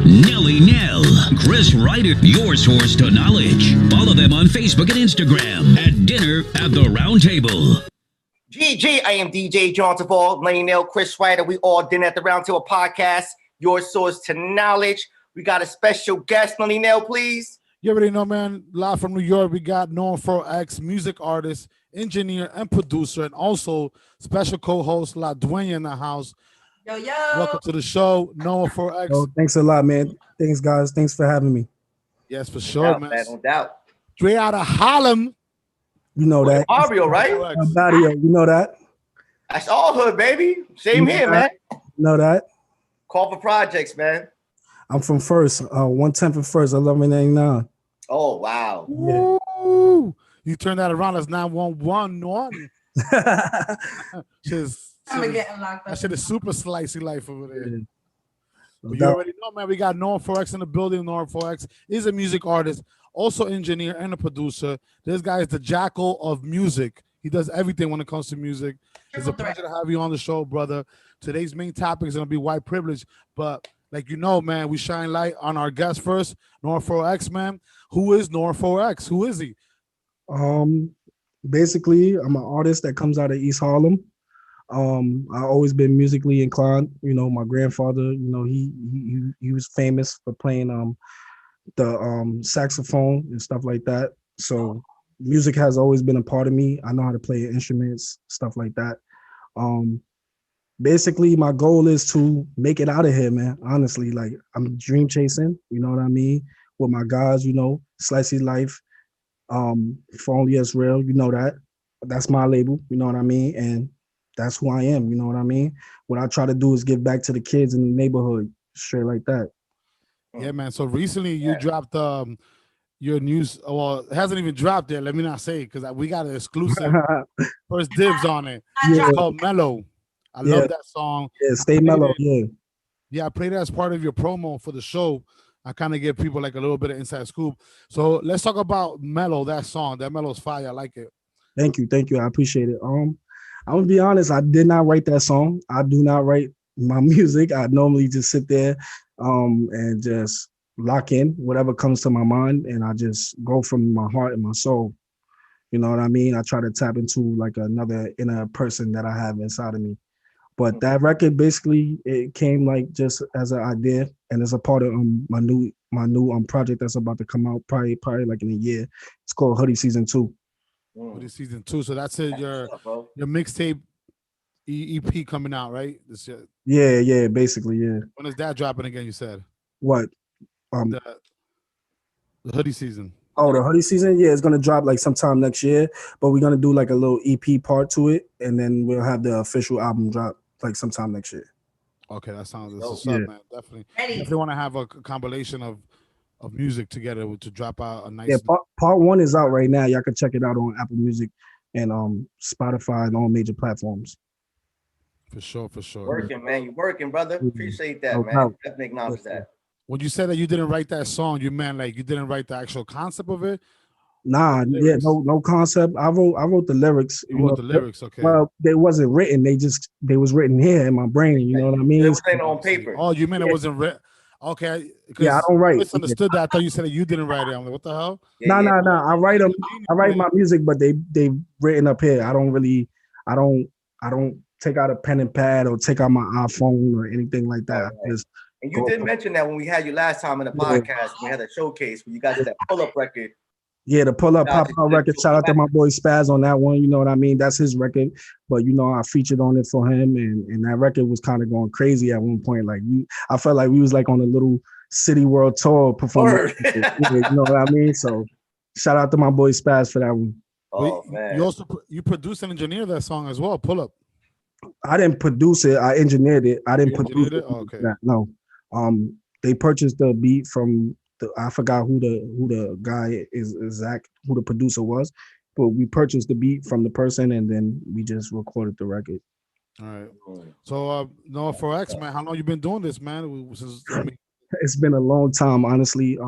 Nelly Nell, Chris Ryder, your source to knowledge. Follow them on Facebook and Instagram at Dinner at the Round Table. GG, I am DJ Johnson Ball, Nelly Nell, Chris Ryder. We all Dinner at the Round Table podcast, your source to knowledge. We got a special guest, Nelly Nell, please. You already know, man. Live from New York, we got known 4X, music artist, engineer, and producer, and also special co-host La Dueña in the house. Yo. Welcome to the show, Noah 4X. Oh, thanks a lot, man. Thanks, guys. Thanks for having me. Yes, for sure, man. No doubt. Straight out of Harlem. You know that. Mario, right? Barrio, you know that. That's all hood, baby. Same here, man. You know that. Call for projects, man. I'm from First, 110th and First, 1199. Oh, wow. Ooh, you turn that around as 911. I'm getting locked up. That shit is super slicey life over there. Yeah. But you already know, man. We got Noah 4X in the building. Noah 4X is a music artist, also engineer and a producer. This guy is the jackal of music. He does everything when it comes to music. It's a pleasure to have you on the show, brother. Today's main topic is going to be white privilege. But like you know, man, we shine light on our guest first, Noah 4X, man. Who is Noah 4X? Who is he? Basically, I'm an artist that comes out of East Harlem. I've always been musically inclined. You know, my grandfather, you know, he was famous for playing the saxophone and stuff like that. So music has always been a part of me. I know how to play instruments, stuff like that. Basically, my goal is to make it out of here, man. Honestly, like I'm dream chasing, you know what I mean? With my guys, you know, Slicey Life, For Only Us Real, you know that. That's my label, you know what I mean? And that's who I am, you know what I mean? What I try to do is give back to the kids in the neighborhood, straight like that. Yeah, man. So recently you dropped your news. Well, it hasn't even dropped yet. Let me not say it because we got an exclusive first dibs on it. Yeah. It's called Mellow. I love that song. Yeah, stay mellow, yeah. Yeah, I played it as part of your promo for the show. I kind of give people like a little bit of inside scoop. So let's talk about Mellow, that song. That Mellow's fire. I like it. Thank you. I appreciate it. I'm gonna be honest, I did not write that song. I do not write my music. I normally just sit there and just lock in whatever comes to my mind, and I just go from my heart and my soul. You know what I mean? I try to tap into like another inner person that I have inside of me. But that record basically it came like just as an idea, and it's a part of my new project that's about to come out probably like in a year. It's called Hoodie Season 2. Hoodie Season 2. So that's it. Your mixtape EP coming out, right? This year. Yeah, basically, yeah. When is that dropping again? You said what? The Hoodie Season. Oh, the Hoodie Season, yeah, it's gonna drop like sometime next year. But we're gonna do like a little EP part to it, and then we'll have the official album drop like sometime next year. Okay, that sounds yeah. man. Definitely want to have a compilation of music together to drop out a nice. Yeah, part 1 is out right now. Y'all can check it out on Apple Music and Spotify and all major platforms. For sure. Working, man. You're working, brother. Appreciate that, No man. problem. Definitely acknowledge that. When you said that you didn't write that song, you meant like you didn't write the actual concept of it? Nah, yeah, no concept. I wrote the lyrics. You wrote the lyrics, okay. Well, they wasn't written. They was written here in my brain. You know what I mean? It was written on paper. Oh, you meant it wasn't written? Okay. Yeah, I don't write. I misunderstood that. I thought you said that you didn't write it. I'm like, what the hell? No. I write them. I write my music, but they written up here. I don't take out a pen and pad or take out my iPhone or anything like that. And you did mention that when we had you last time in the podcast, we had a showcase where you guys did that pull-up record. Yeah, the pull-up pop-out record. Shout out to my boy Spaz on that one. You know what I mean? That's his record. But, you know, I featured on it for him. And that record was kind of going crazy at one point. Like, I felt like we was like on a little city world tour performing. You know what I mean? So shout out to my boy Spaz for that one. Oh, man. You produced and engineered that song as well, Pull Up. I didn't produce it. I engineered it. I didn't produce it. Oh, okay. No. They purchased the beat from I forgot who the guy is, Zach, who the producer was, but we purchased the beat from the person and then we just recorded the record. All right. So Noah 4X, man, how long you been doing this, man? It's been a long time, honestly.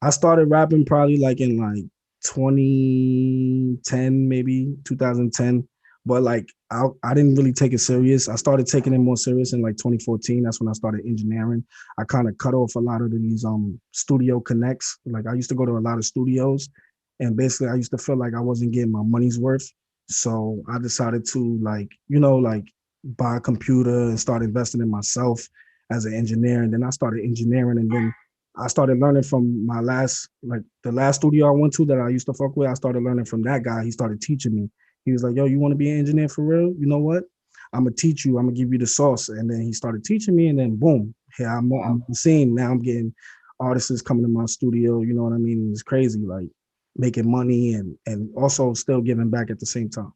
I started rapping probably like in like 2010, maybe 2010. But like I didn't really take it serious. I started taking it more serious in like 2014. That's when I started engineering. I kind of cut off a lot of these studio connects. Like I used to go to a lot of studios, and basically I used to feel like I wasn't getting my money's worth. So I decided to like buy a computer and start investing in myself as an engineer. And then I started engineering, and then I started learning from the last studio I went to that I used to fuck with. I started learning from that guy. He started teaching me. He was like, yo, you want to be an engineer for real? You know what? I'm gonna teach you. I'm gonna give you the sauce. And then he started teaching me, and then boom, here I'm seeing now. I'm getting artists coming to my studio. You know what I mean? It's crazy, like making money and also still giving back at the same time.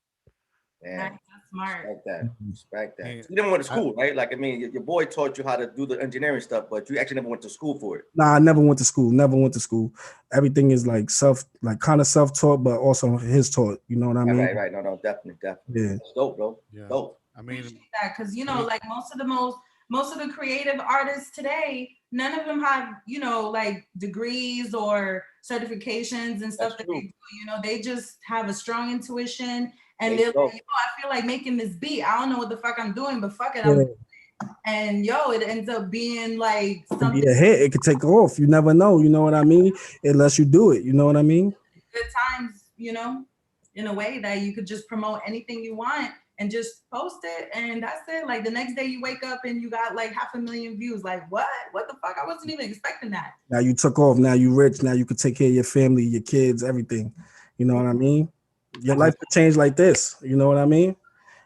Yeah, That's smart. respect that. Respect that. Yeah. You never went to school, right? Like, I mean, your boy taught you how to do the engineering stuff, but you actually never went to school for it. Nah, I never went to school. Never went to school. Everything is like kind of self-taught, but also his taught. You know what I mean? Right. No, definitely. Yeah. That's dope, bro. Yeah. Dope. I mean, That because like most of the creative artists today, none of them have like degrees or certifications and stuff That's that they true. do. They just have a strong intuition, and There they're you go. like, I feel like making this beat. I don't know what the fuck I'm doing, but fuck it, Yeah. and it ends up being like It could something be a hit. It could take off. You never know. You know what I mean? Unless you do it. You know what I mean? good times, in a way that you could just promote anything you want and just post it, and that's it. Like the next day you wake up and you got like 500,000 views. Like what the fuck? I wasn't even expecting that. Now you took off. Now you rich. Now you could take care of your family, your kids, everything. You know what I mean? Your life could change like this. You know what I mean?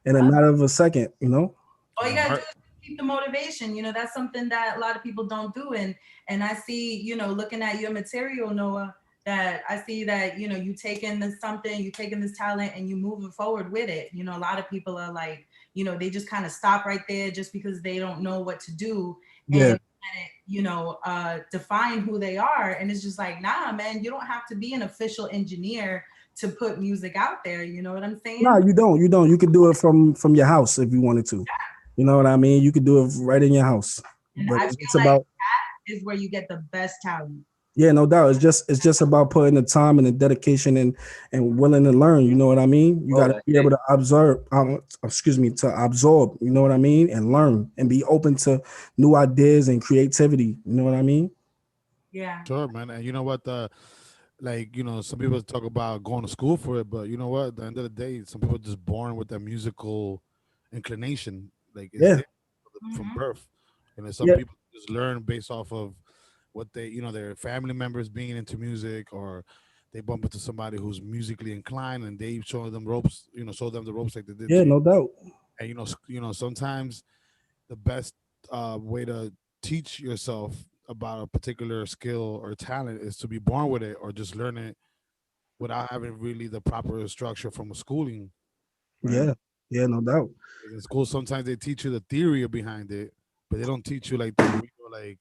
In a matter of a second. You know? All you gotta do is keep the motivation. That's something that a lot of people don't do. And I see, looking at your material, Noah, that I see that, you taking this talent and you moving forward with it. A lot of people are like, they just kind of stop right there just because they don't know what to do. Yeah. And define who they are. And it's just like, nah, man, you don't have to be an official engineer to put music out there. You know what I'm saying? No, you don't. You don't. You could do it from your house if you wanted to. You know what I mean? You could do it right in your house. And But I it's feel about that is where you get the best talent. yeah, no doubt. It's just about putting the time and the dedication and willing to learn. You know what I mean? You got to be able to absorb. To absorb. You know what I mean? And learn and be open to new ideas and creativity. You know what I mean? Yeah. sure, man. And you know what? Some people talk about going to school for it, but you know what? At the end of the day, some people are just born with that musical inclination. Like it's Yeah. there from birth. And then some Yeah. people just learn based off of what their family members being into music, or they bump into somebody who's musically inclined and they show them the ropes like they did Yeah. to you. No doubt. And sometimes the best way to teach yourself about a particular skill or talent is to be born with it or just learn it without having really the proper structure from a schooling. Right? Yeah. Yeah. No doubt. In school, sometimes they teach you the theory behind it, but they don't teach you like the real,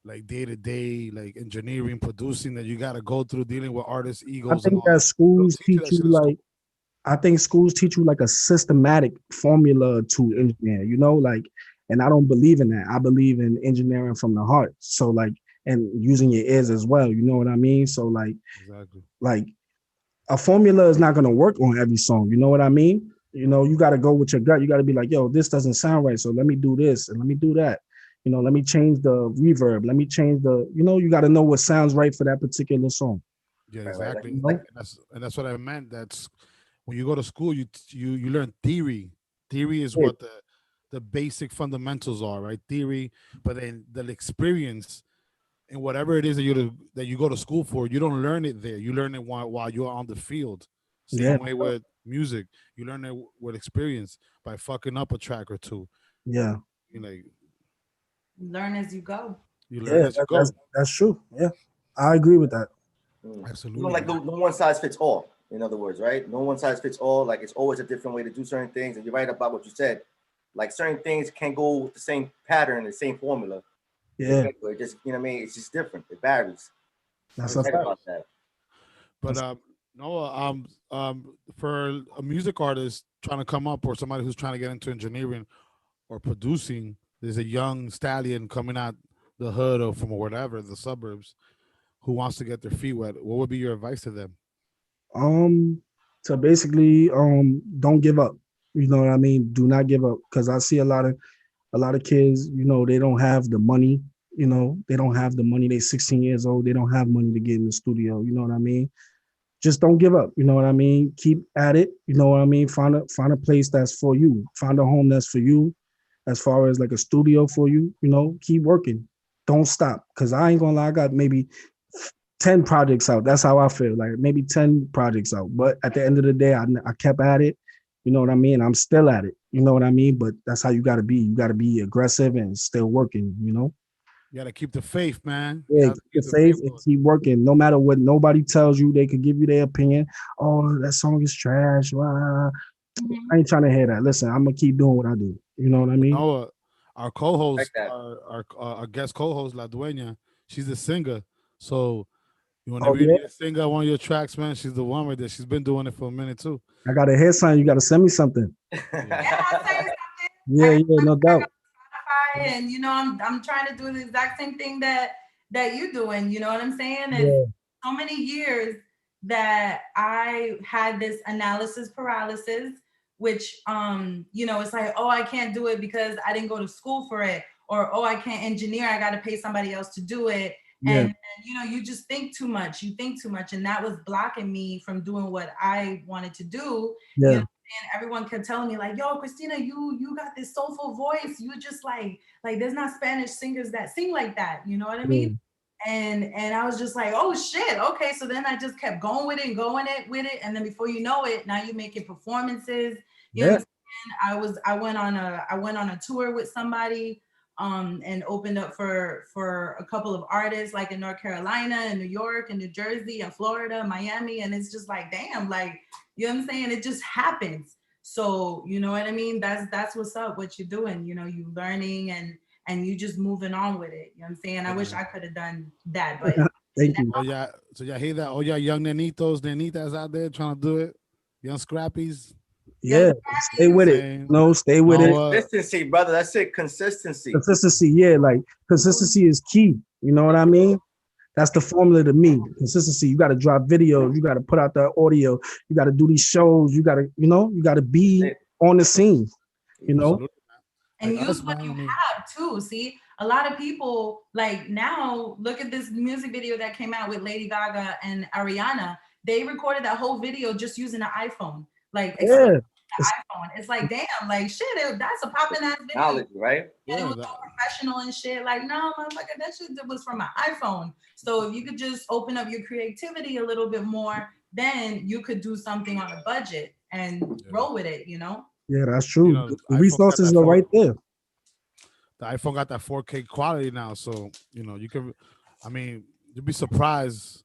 like day to day, like engineering, producing that you got to go through, dealing with artists' I egos and think all that that. They don't schools teach you teach that you shit in school. like I think schools teach you like a systematic formula to engineer, like, and I don't believe in that. I believe in engineering from the heart. So like, and using your ears as well. You know what I mean? So Exactly. like a formula is not going to work on every song. You know what I mean? You got to go with your gut. You got to be like, yo, this doesn't sound right. So let me do this and let me do that. Let me change the reverb. Let me change you got to know what sounds right for that particular song. Yeah, Right. exactly. You know? And that's what I meant. That's when you go to school, you learn theory. Theory is Yeah. what the basic fundamentals are, right? Theory, but then the experience and whatever it is that you go to school for, you don't learn it there. You learn it while you're on the field. Yeah. Same way with music, you learn it with experience by fucking up a track or two. Yeah. You like Learn as you go. you learn Yeah. as you That's go. that's true. Yeah. I agree with that. Absolutely. Like no one size fits all. In other words, right? No one size fits all. Like it's always a different way to do certain things. And you're right about what you said. Like certain things can't go with the same pattern, the same formula. Yeah. It just, what I mean? It's just different. It varies. That's You're a right fact. about that. But Noah, for a music artist trying to come up or somebody who's trying to get into engineering or producing, there's a young stallion coming out the hood or from whatever the suburbs who wants to get their feet wet. What would be your advice to them? To basically don't give up. You know what I mean? Do not give up, because I see a lot of kids, you know, they don't have the money. You know, they don't have the money. They 16 years old. They don't have money to get in the studio. You know what I mean? Just don't give up. You know what I mean? Keep at it. You know what I mean? Find a place that's for you. Find a home that's for you. As far as like a studio for you, you know, keep working. Don't stop. Cause I ain't gonna lie, I got maybe 10 projects out. That's how I feel. Like maybe 10 projects out. But at the end of the day, I kept at it. You know what I mean? I'm still at it. You know what I mean? But that's how you gotta be. You gotta be aggressive and still working, you know? You gotta keep the faith, man. Yeah, You keep the faith and keep working. No matter what nobody tells you, they could give you their opinion. Oh, that song is trash. Blah. I ain't trying to hear that. Listen, I'm gonna keep doing what I do. You know what I mean? Noah, our co-host, Like that. our guest co-host, La Dueña, she's a singer. So Oh whenever you yeah, need a singer on one of your tracks, man, she's the one right there. She's been doing it for a minute too. I gotta hear something. You gotta send me something. Yeah, I'll say something. Yeah, no doubt. And I'm trying to do the exact same thing that you're doing. You know what I'm saying? It's Yeah, so many years that I had this analysis paralysis, which it's like, oh, I can't do it because I didn't go to school for it, or oh, I can't engineer, I got to pay somebody else to do it. yeah, And you just think too much. You think too much, and that was blocking me from doing what I wanted to do. yeah, And everyone kept telling me like, yo, Christina, you got this soulful voice. You just like there's not Spanish singers that sing like that. You know what I mean? And I was just like, oh shit, okay. So then I just kept going with it and going with it. And then before you know it, now you're making performances. You yeah. understand? I went on a tour with somebody and opened up for a couple of artists like in North Carolina and New York and New Jersey and Florida, Miami. And it's just like, damn, like, you know what I'm saying? It just happens. So, you know what I mean? That's what's up, what you're doing, you learning and you just moving on with it. You know what I'm saying? I wish I could have done that, but Thank you. Oh yeah, so y'all hear that? All y'all young nenitas out there trying to do it, young scrappies. Yeah, stay with it. Saying, No, stay with it. Consistency, brother. That's it. Consistency. Consistency, yeah, like consistency is key. You know what I mean? That's the formula to me. Consistency. You got to drop videos. You got to put out the audio. You got to do these shows. You got to, you got to be on the scene. You know. Absolutely. And Like use us, what man, you I mean- have too. See, a lot of people like now look at this music video that came out with Lady Gaga and Ariana. They recorded that whole video just using an iPhone. Like Yeah. the iPhone. It's like, damn, like shit, that's a popping ass video. Knowledge, right? And it was all professional and shit. Like, no, motherfucker, that shit was from my iPhone. So if you could just open up your creativity a little bit more, then you could do something on a budget and roll with it, Yeah, that's true. The iPhone resources got are that right there. The iPhone got that 4K quality now, so you can. I mean, you'd be surprised.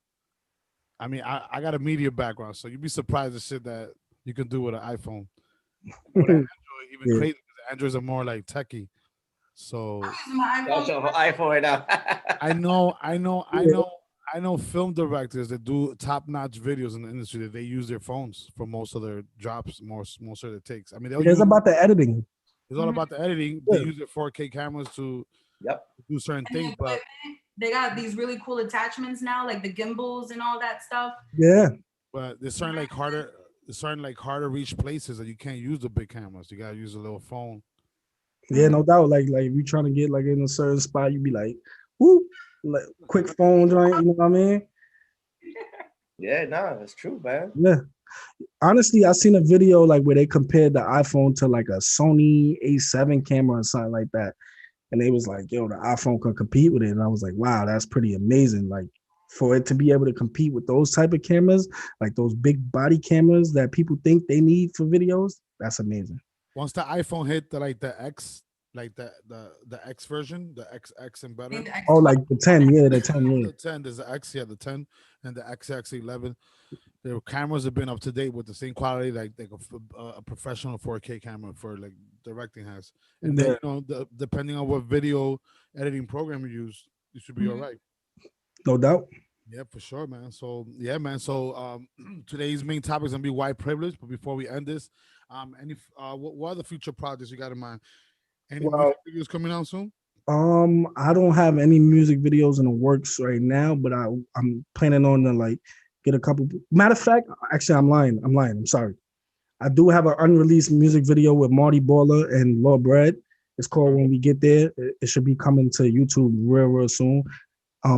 I mean, I got a media background, so you'd be surprised the shit that you can do with an iPhone. With an Android, even crazy. Because Androids are more like techie. So I'm using my Y'all iPhone. show her iPhone right now. I know film directors that do top-notch videos in the industry that they use their phones for most of their drops, most of their takes. I mean, It's about the editing. It's all about the editing. Yeah. They use their 4K cameras to do certain And things, but they got these really cool attachments now, like the gimbals and all that stuff. Yeah. there's certain harder reach places that you can't use the big cameras. You gotta use a little phone. Yeah, no doubt. Like if you trying to get like in a certain spot, you be like, whoop, like quick phone joint, you know what I mean? Yeah, no, that's true, man. Yeah. Honestly, I seen a video like where they compared the iPhone to like a Sony A7 camera or something like that. And they was like, yo, the iPhone can compete with it. And I was like, wow, that's pretty amazing. Like for it to be able to compete with those type of cameras, like those big body cameras that people think they need for videos, that's amazing. Once the iPhone hit the X, like the X version, the XX and better. Oh, like the 10, yeah, the 10, yeah. The 10, there's the X, the 10, and the XX11. Their cameras have been up to date with the same quality like a professional 4K camera for like directing has. And then depending on what video editing program you use, you should be all right. No doubt. Yeah, for sure, man. So yeah, man. So today's main topic is gonna be white privilege. But before we end this, what are the future projects you got in mind? Any music videos coming out soon? I don't have any music videos in the works right now, but I'm planning on to like get a couple. Matter of fact, actually, I'm lying. I'm sorry. I do have an unreleased music video with Marty Baller and Lord Bread. It's called When We Get There. It should be coming to YouTube real soon.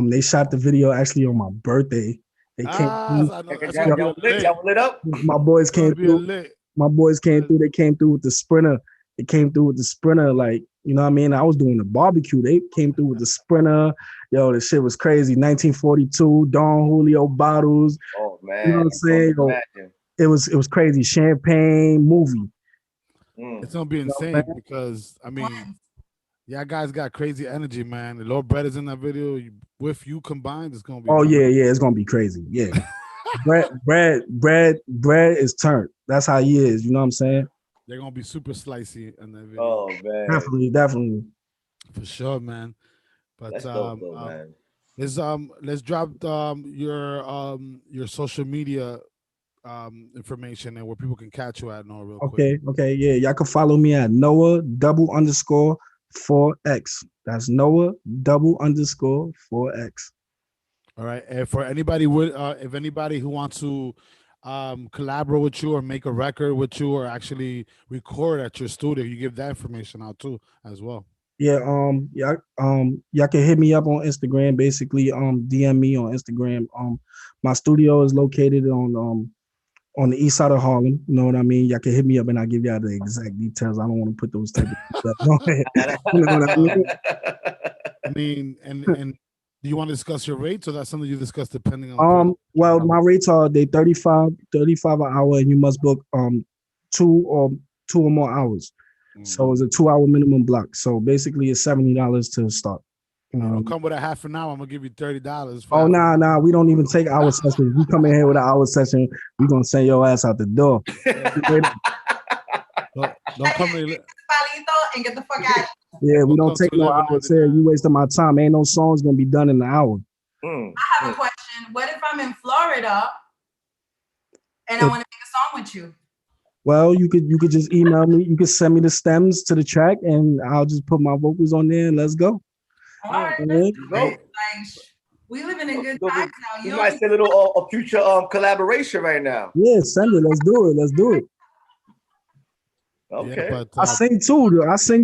They shot the video actually on my birthday. They came through. I know, that's Y'all gonna be lit. lit up. My boys came through. Lit. My boys came through. They came through with the Sprinter. They came through with the Sprinter, like, you know what I mean? I was doing the barbecue. They came through with the Sprinter. Yo, the shit was crazy. 1942, Don Julio bottles. Oh man, you know what I'm saying? It was crazy. Champagne movie. It's gonna be insane because I mean, yeah, guys got crazy energy, man. The Lord Bread is in that video. With you combined, it's gonna be. Oh yeah, it's gonna be crazy. Yeah, bread is turned. That's how he is. You know what I'm saying? They're gonna be super slicey in that video. Oh man, definitely, for sure, man. But that's dope, though, man. Let's drop your social media information and where people can catch you at Noah real quick. Okay, yeah. Y'all can follow me at Noah _4X. That's Noah _4X. All right. And for anybody if anybody who wants to collaborate with you or make a record with you or actually record at your studio, you give that information out too as well. Yeah, y'all can hit me up on Instagram, basically, DM me on Instagram. My studio is located on the east side of Harlem. You know what I mean? Y'all can hit me up and I'll give y'all the exact details. I don't want to put those type of stuff on it. You know what I mean? I mean, and do you want to discuss your rates, or that's something you discuss depending on? Well, my rates are they 35 an hour, and you must book 2 or more hours. So it's a 2-hour minimum block. So basically, it's $70 to start. Come with a half an hour. I'm gonna give you $30. Oh nah, we don't even take hour sessions. You come in here with an hour session, we gonna send your ass out the door. Don't come in. And get the fuck out. Yeah, we don't take no hours here. You wasting my time. Ain't no songs gonna be done in an hour. I have a question. What if I'm in Florida and I want to make a song with you? Well, you could just email me. You could send me the stems to the track, and I'll just put my vocals on there and let's go. All right, like, we living in good times now. You might say a little a future collaboration right now. Yeah, send it. Let's do it. Okay. Yeah, but, I sing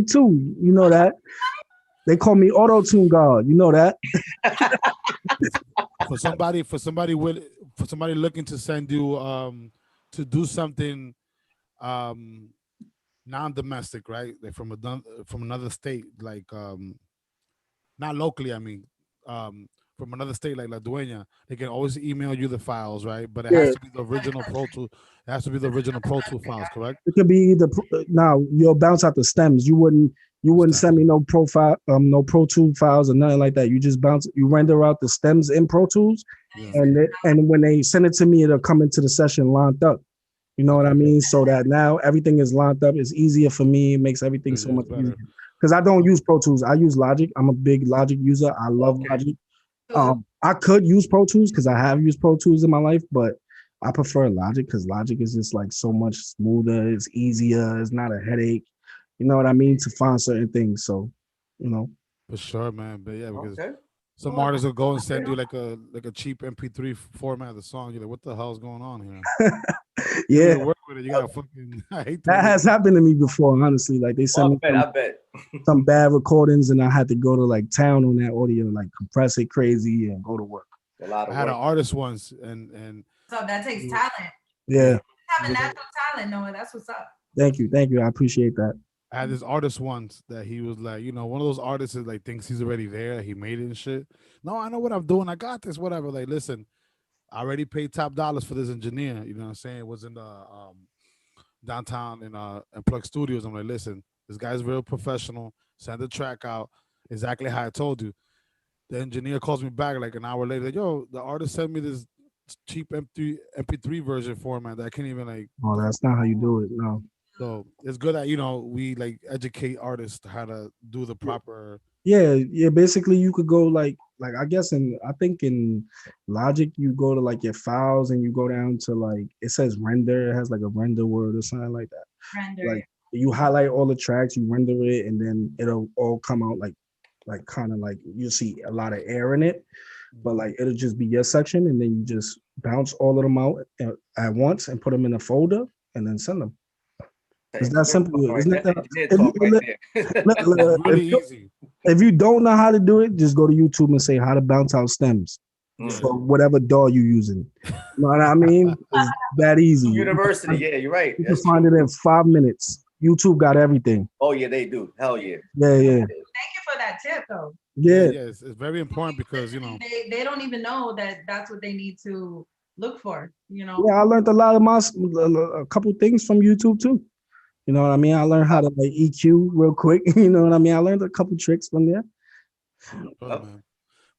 too. You know that. They call me auto-tune God. You know that. for somebody looking to send you to do something non-domestic, right? Like from another state, like not locally, I mean, from another state like La Dueña, they can always email you the files, right? But it has to be the original Pro Tool. It has to be the original Pro Tool files, correct? It could be either. Now you'll bounce out the stems. You wouldn't send me no no Pro Tool files or nothing like that. You just you render out the stems in Pro Tools, and when they send it to me, it'll come into the session lined up. You know what I mean? So that now everything is lined up. It's easier for me. It makes everything so much easier. Because I don't use Pro Tools. I use Logic. I'm a big Logic user. I love Logic. I could use Pro Tools because I have used Pro Tools in my life, but I prefer Logic because Logic is just like so much smoother. It's easier. It's not a headache. You know what I mean? To find certain things. So, you know. For sure, man. But yeah, because some artists will go and send you like a cheap MP3 format of the song. You're like, what the hell's going on here? Yeah. You work with it. You gotta fucking. I hate that has happened to me before, honestly. Like they sent me some bad recordings, and I had to go to like town on that audio, like compress it crazy and go to work. I had an artist once, and so that takes talent. Yeah. Have a natural talent, Noah. That's what's up. Thank you. I appreciate that. I had this artist once that he was like, one of those artists that like thinks he's already there, he made it and shit. No, I know what I'm doing. I got this, whatever. Like, listen, I already paid top dollars for this engineer. You know what I'm saying? It was in the downtown in Plug Studios. I'm like, listen, this guy's real professional. Send the track out exactly how I told you. The engineer calls me back like an hour later. Like, yo, the artist sent me this cheap MP3 version format that I can't even like. Oh, that's not how you do it. No. So it's good that we like educate artists how to do the proper. Yeah. Basically, you could go like I guess I think in Logic you go to like your files and you go down to like it says render. It has like a render word or something like that. Render. Like you highlight all the tracks, you render it, and then it'll all come out like kind of like you see a lot of air in it, but like it'll just be your section, and then you just bounce all of them out at once and put them in a folder. and then send them. It's that simple. Right, Isn't that engineer talk right there. It's really easy. if you don't know how to do it, just go to YouTube and say how to bounce out stems for whatever DAW you're using. You know what I mean? It's that easy. University, yeah, you're right. You can find it in 5 minutes. YouTube got everything. Oh yeah, they do. Hell yeah. Yeah. Thank you for that tip, though. Yeah. It's very important because they don't even know that that's what they need to look for. Yeah, I learned a couple things from YouTube too. You know what I mean? I learned how to like EQ real quick. You know what I mean? I learned a couple tricks from there. Man.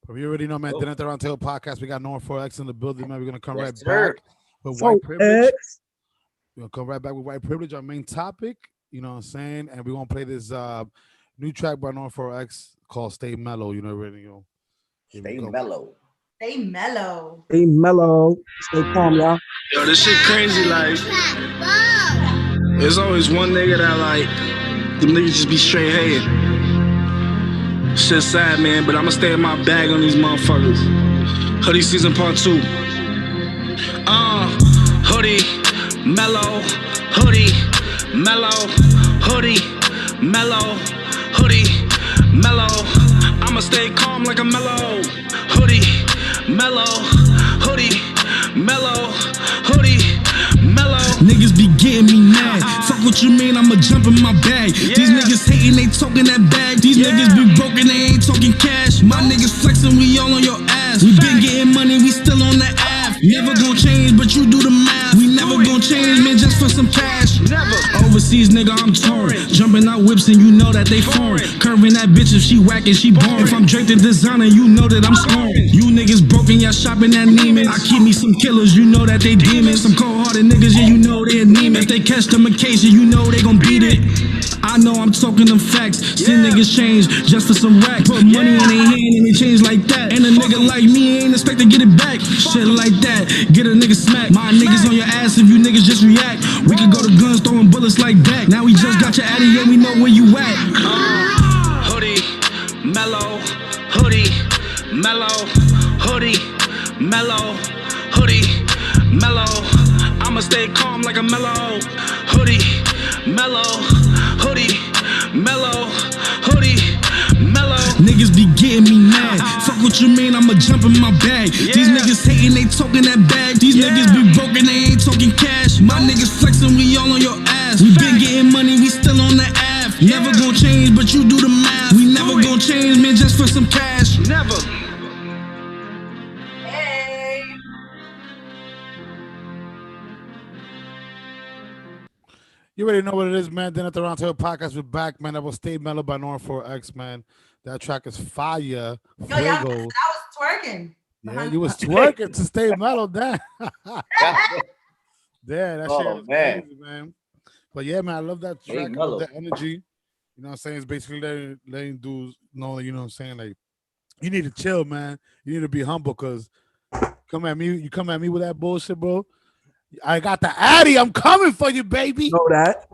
But you already know, man. Dinner at the Roundtable podcast. We got Norm 4X in the building, man. We're gonna come right back with white privilege. We're gonna come right back with white privilege, our main topic. You know what I'm saying? And we're gonna play this new track by Norm 4X called "Stay Mellow." You know, already. Stay mellow. Stay mellow. Stay mellow. Stay calm, y'all. Yo, this shit crazy. Like, there's always one nigga that like, them niggas just be straight hating. Shit's sad, man, but I'ma stay in my bag on these motherfuckers. Hoodie season part 2. Hoodie, mellow, hoodie, mellow, hoodie, mellow, hoodie, mellow. I'ma stay calm like a mellow. Hoodie, mellow, hoodie, mellow, hoodie, mellow. Niggas be getting me mad. Fuck what you mean, I'ma jump in my bag. These niggas hating, they talking that bag. These niggas be broken, they ain't talking cash. My niggas flexing, we all on your ass. We been getting money, we still on the app. Never gon' change, but you do the math. We never gon' change, man, just for some cash. Never. Overseas, nigga, I'm torn. Jumping out whips and you know that they foreign. Curving that bitch if she whacking, she boring. If I'm draped in designer, you know that I'm scoring. You niggas broken, y'all shopping at Neiman. I keep me some killers, you know that they demons. Some cold-hearted niggas, yeah, you know they anemic. If they catch them occasion, you know they gon' beat it. I know I'm talking them facts. See niggas change just for some rack. Put money in their hand and they change like that. And a nigga like me ain't expect to get it back. Shit like that, get a nigga smacked. My niggas on your ass if you niggas just react. We could go to guns throwing bullets like that. Now we just got your addy and we know where you at. Hoodie, mellow, hoodie, mellow, hoodie, mellow, hoodie, mellow. I'ma stay calm like a mellow. Hoodie, mellow, hoodie, mellow, hoodie, mellow. Niggas be getting me mad. Fuck what you mean, I'ma jump in my bag. These niggas hating, they talking that bag. These niggas be broken, they ain't talking cash. My niggas flexing, we all on your ass. We been getting money, we still on the app. Never gon' change, but you do the math. We never gon' change, man, just for some cash. Never. You already know what it is, man. Dinner at the Roundtable podcast. We're back, man. That was Stay Mellow by Norm 4X, man. That track is fire. Yo, I was twerking. Yeah, you was twerking to Stay Mellow, damn. Damn, that shit was crazy, man. But yeah, man, I love that track. I love that energy. You know what I'm saying? It's basically letting dudes know, you know what I'm saying? Like, you need to chill, man. You need to be humble, because you come at me with that bullshit, bro. I got the Addy. I'm coming for you, baby. Know that.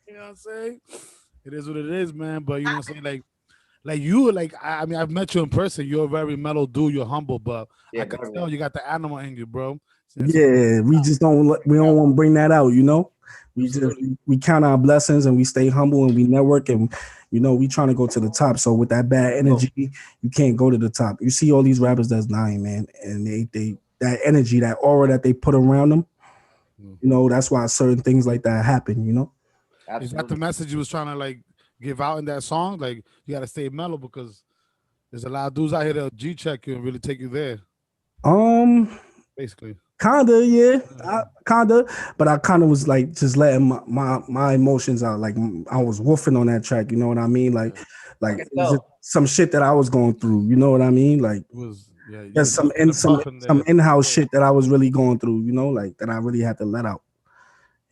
You know what I'm saying? It is what it is, man. But you know what I'm saying? Like you, I mean, I've met you in person. You're a very mellow dude. You're humble, but I can tell you got the animal in you, bro. Yeah, we just don't want to bring that out, you know. We count our blessings and we stay humble and we network and you know we trying to go to the top. So with that bad energy, you can't go to the top. You see all these rappers that's dying, man, and they that energy, that aura that they put around them. You know, that's why certain things like that happen, you know? Absolutely. Is that the message you was trying to give out in that song? Like, you got to stay mellow because there's a lot of dudes out here that'll G-check you and really take you there. Basically. Kinda, yeah. But I kinda was like just letting my emotions out. Like I was woofing on that track, you know what I mean? Like some shit that I was going through, you know what I mean? Like it was there's some in-house shit that I was really going through, you know, like that I really had to let out.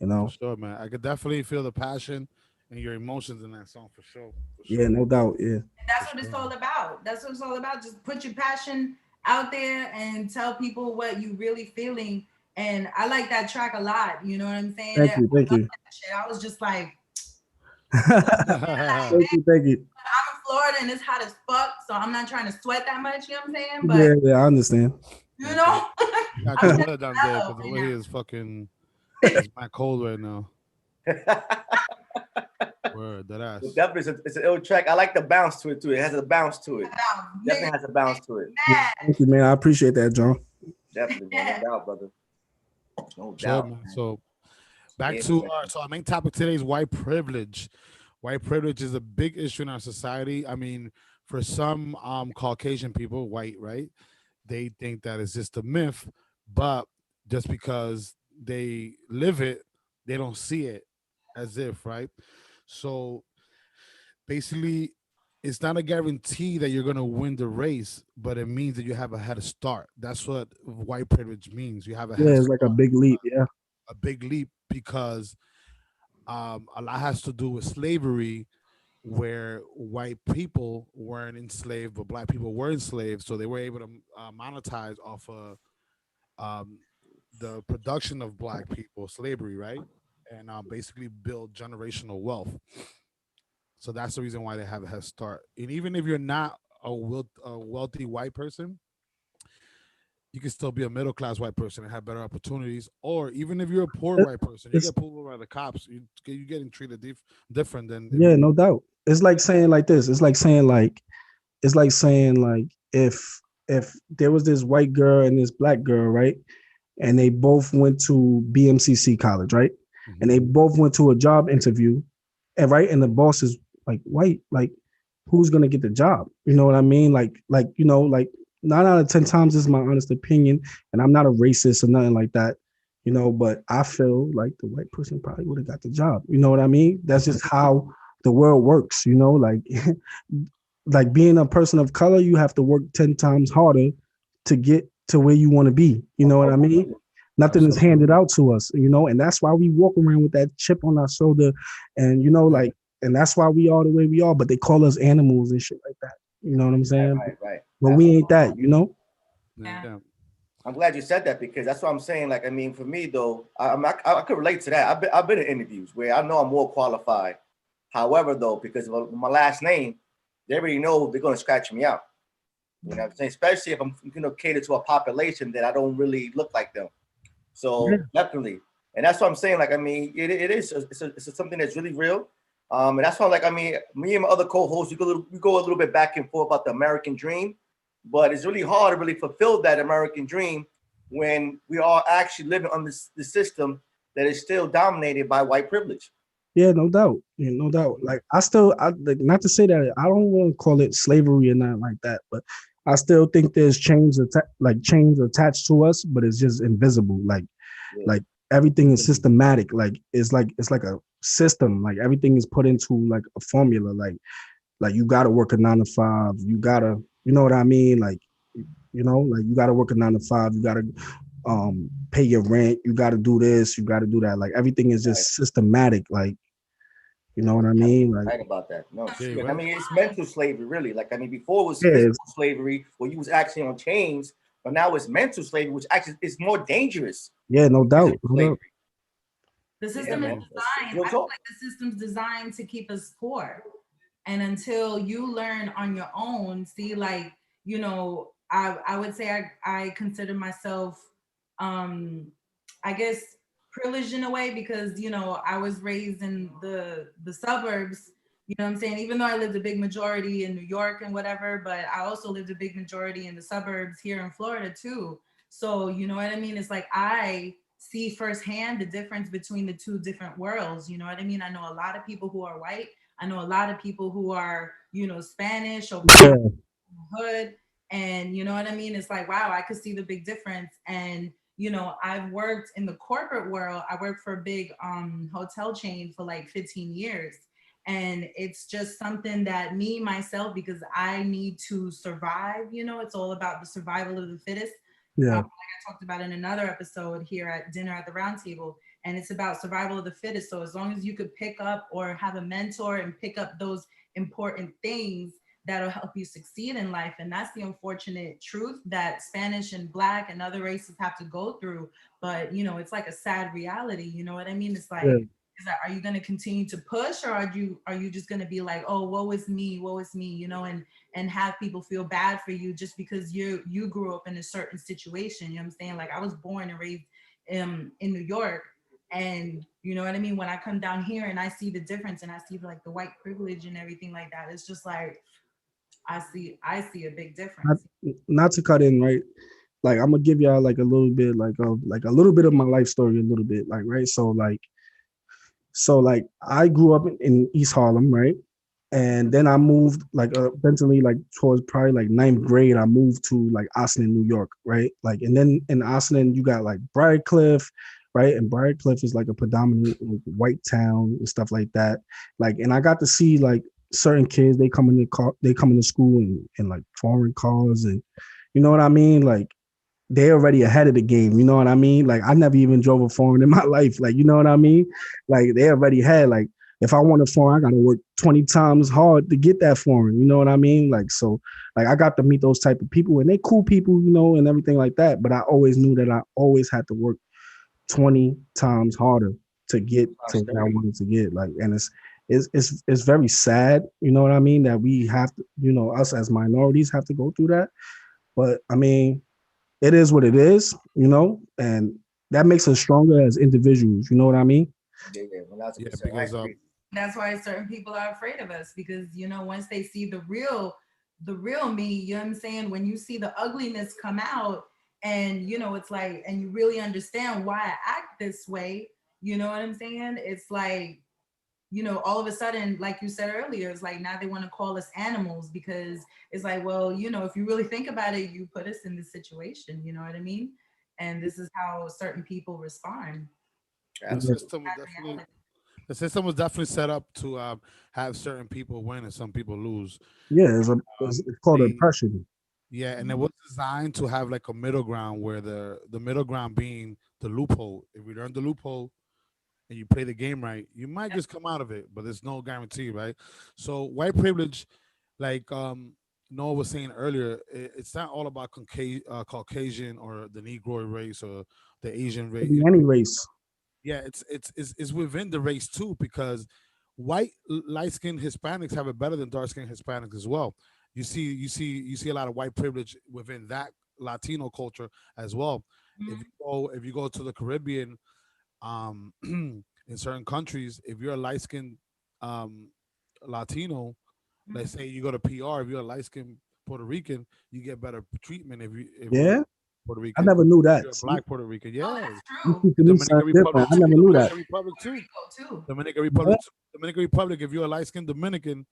You know? For sure, man. I could definitely feel the passion and your emotions in that song for sure. Yeah, no doubt. Yeah. That's what it's all about. That's what it's all about. Just put your passion out there and tell people what you really feeling. And I like that track a lot. You know what I'm saying? Thank you. I was just like, thank you. I'm in Florida and it's hot as fuck, so I'm not trying to sweat that much. You know what I'm saying? But yeah, I understand. You know, I just down there because the way is fucking It's my cold right now. Word, that Well, ass. definitely, it's an ill track. I like the bounce to it too. It has a bounce to it. Definitely has a bounce to it. Yeah, thank you, man. I appreciate that, John. Definitely, man. No doubt, brother. No Sure, doubt, man. man. So back Yeah, to man. so our main topic today is white privilege. White privilege is a big issue in our society. I mean, for some Caucasian people, white, right? They think that it's just a myth, but just because they live it, they don't see it as if, right? So basically, it's not a guarantee that you're gonna win the race, but it means that you have a head start. That's what white privilege means. You have a Yeah, head it's like a start, big leap. Yeah. a big leap, because a lot has to do with slavery, where white people weren't enslaved, but black people were enslaved, so they were able to monetize off of um, the production of black people, slavery, right? And basically build generational wealth. So that's the reason why they have a head start. And even if you're not a wealthy white person, you can still be a middle class white person and have better opportunities. Or even if you're a poor white person, you It's get pulled over by the cops. You getting treated different than if yeah, you. no doubt. It's like saying like this. It's like saying like if there was this white girl and this black girl, right? And they both went to BMCC college, right? And Mhm. they both went to a job interview, and right, and the boss is like white, like who's gonna get the job? You know what I mean? Like 9 out of 10 times, this is my honest opinion, and I'm not a racist or nothing like that, but I feel like the white person probably would have got the job. You know what I mean? That's just how the world works, like like being a person of color, you have to work 10 times harder to get to where you want to be. You know what I mean? Nothing is Absolutely. handed out to us, and that's why we walk around with that chip on our shoulder, and Yeah. and that's why we are the way we are. But they call us animals and shit like that. You know what I'm Right, saying? right, right. But we Absolutely. ain't that. Yeah. Yeah. I'm glad you said that because that's what I'm saying. Like, I mean, for me though, I could relate to that. I've been in interviews where I know I'm more qualified. However, though, because of my last name, they already know they're going to scratch me out. You know what I'm saying? Especially if I'm cater to a population that I don't really look like them. Yeah. So definitely, and that's what I'm saying. Like, I mean, it is it's something that's really real. And that's why, like, I mean, me and my other co-hosts, we go a little bit back and forth about the American dream, but it's really hard to really fulfill that American dream when we are actually living on the system that is still dominated by white privilege. Yeah, no doubt. Yeah, no doubt. Like I like, not to say that I don't want to call it slavery or nothing like that, but I still think there's chains attached to us, but it's just invisible. Yeah, Like everything is systematic. Like it's like a system. Like everything is put into like a formula. Like you gotta work a 9 to 5. You gotta, you know what I mean? Like you gotta work a 9 to 5. You gotta pay your rent. You gotta do this. You gotta do that. Like everything is right. just systematic. Like you know what I mean? Like Right about that. No, Yeah, you're I right. mean, it's mental slavery, really. Like, I mean, before it was yeah, physical slavery, where you was actually on chains, but now it's mental slavery, which actually is more dangerous yeah, no than doubt, physical no doubt. slavery. The Yeah, system is man. That's designed, real I feel talk. like the system's designed to keep us poor. And until you learn on your own, see, like, I would say I consider myself, um, I guess, privileged in a way because, I was raised in the suburbs, you know what I'm saying? Even though I lived a big majority in New York and whatever, but I also lived a big majority in the suburbs here in Florida too. So, you know what I mean? It's like I see firsthand the difference between the two different worlds. You know what I mean? I know a lot of people who are white. I know a lot of people who are, Spanish or black Yeah, hood. And you know what I mean? It's like, wow, I could see the big difference. And, I've worked in the corporate world. I worked for a big hotel chain for like 15 years. And it's just something that me, myself, because I need to survive, it's all about the survival of the fittest. yeah, Like I talked about in another episode here at Dinner at the Round Table, and it's about survival of the fittest. So as long as you could pick up or have a mentor and pick up those important things that'll help you succeed in life. And that's the unfortunate truth that Spanish and Black and other races have to go through. But it's like a sad reality. You know what I mean? It's yeah, like, are you going to continue to push, or are you just going to be like, oh, woe is me, and have people feel bad for you just because you grew up in a certain situation? You know what I'm saying? Like, I was born and raised in New York, And you know what I mean? When I come down here and I see the difference and I see like the white privilege and everything like that, it's just like I see a big Not, difference. not to cut in, right? Like I'm gonna give y'all like a little bit, like a little bit of my life story, a little bit, like right. So I grew up in East Harlem, right? And then I moved like eventually like towards probably like ninth grade, I moved to like Austin, New York, right? Like and then in Austin you got like Briarcliff, right? And Briarcliff is like a predominantly like, white town and stuff like that. Like and I got to see like certain kids they come into school in like foreign cars and you know what I mean? Like they already ahead of the game. You know what I mean? Like I never even drove a foreign in my life. Like, you know what I mean? Like they already had like, if I want a foreign, I gotta work 20 times hard to get that foreign. You know what I mean? Like, so like I got to meet those type of people and they cool people, you know, and everything like that. But I always knew that I always had to work 20 times harder to get to where I wanted to get. Like, and it's very sad, you know what I mean, that we have to, you know, us as minorities have to go through that. But I mean, it is what it is, you know, and that makes us stronger as individuals. You know what I mean? Yeah, yeah, 1000%. Yeah, I because agree. That's why certain people are afraid of us because you know once they see the real me, you know what I'm saying? When you see the ugliness come out and you know it's like and you really understand why I act this way, you know what I'm saying? It's like you know, all of a sudden, like you said earlier, it's like now they want to call us animals because it's like, well, you know, if you really think about it, you put us in this situation, you know what I mean? And this is how certain people respond. the Yeah, Absolutely. system was That's definitely reality. the system was definitely set up to have certain people win and some people lose. yeah, it's called They oppression. Yeah, and it was designed to have like a middle ground where the middle ground being the loophole. If we learn the loophole and you play the game right, you might just come out of it, but there's no guarantee, right? So white privilege, like Noah was saying earlier, it's not all about Caucasian or the Negro race or the Asian It race. could be any race. Yeah, it's within the race too because white light skinned Hispanics have it better than dark skinned Hispanics as well. You see a lot of white privilege within that Latino culture as well. If Mhm, you go to the Caribbean, in certain countries, if you're a light skinned um Latino, let's mhm. say you go to PR, if you're a light skinned Puerto Rican, you get better treatment if you're Yeah, Puerto I Rican. never knew If that. you're a See, black Puerto Rican, Oh, yeah. that's you true. teaching The me Dominican something different. Republic I too. never The knew that. Dominican Republic Puerto too. Rico too. Dominican Yeah. Republic. Dominican Republic. If you're a light skinned Dominican,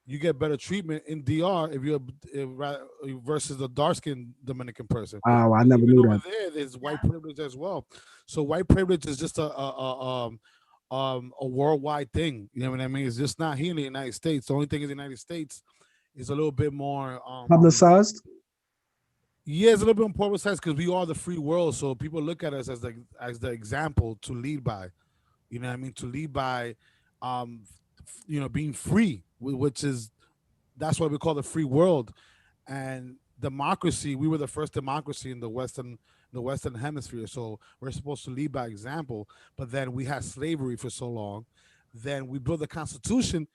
you get better treatment in DR versus the dark skinned Dominican person. Wow, I And never even knew over that. there, there's white Yeah. privilege as well. So white privilege is just a worldwide thing. You know what I mean? It's just not here in the United States. The only thing in the United States is a little bit more Publicized. yeah, it's a little bit more publicized because we are the free world. So people look at us as the example to lead by. You know what I mean? To lead by, being free, which is that's what we call the free world and democracy. We were the first democracy in the Western Hemisphere, so we're supposed to lead by example. But then we had slavery for so long, then we built the Constitution,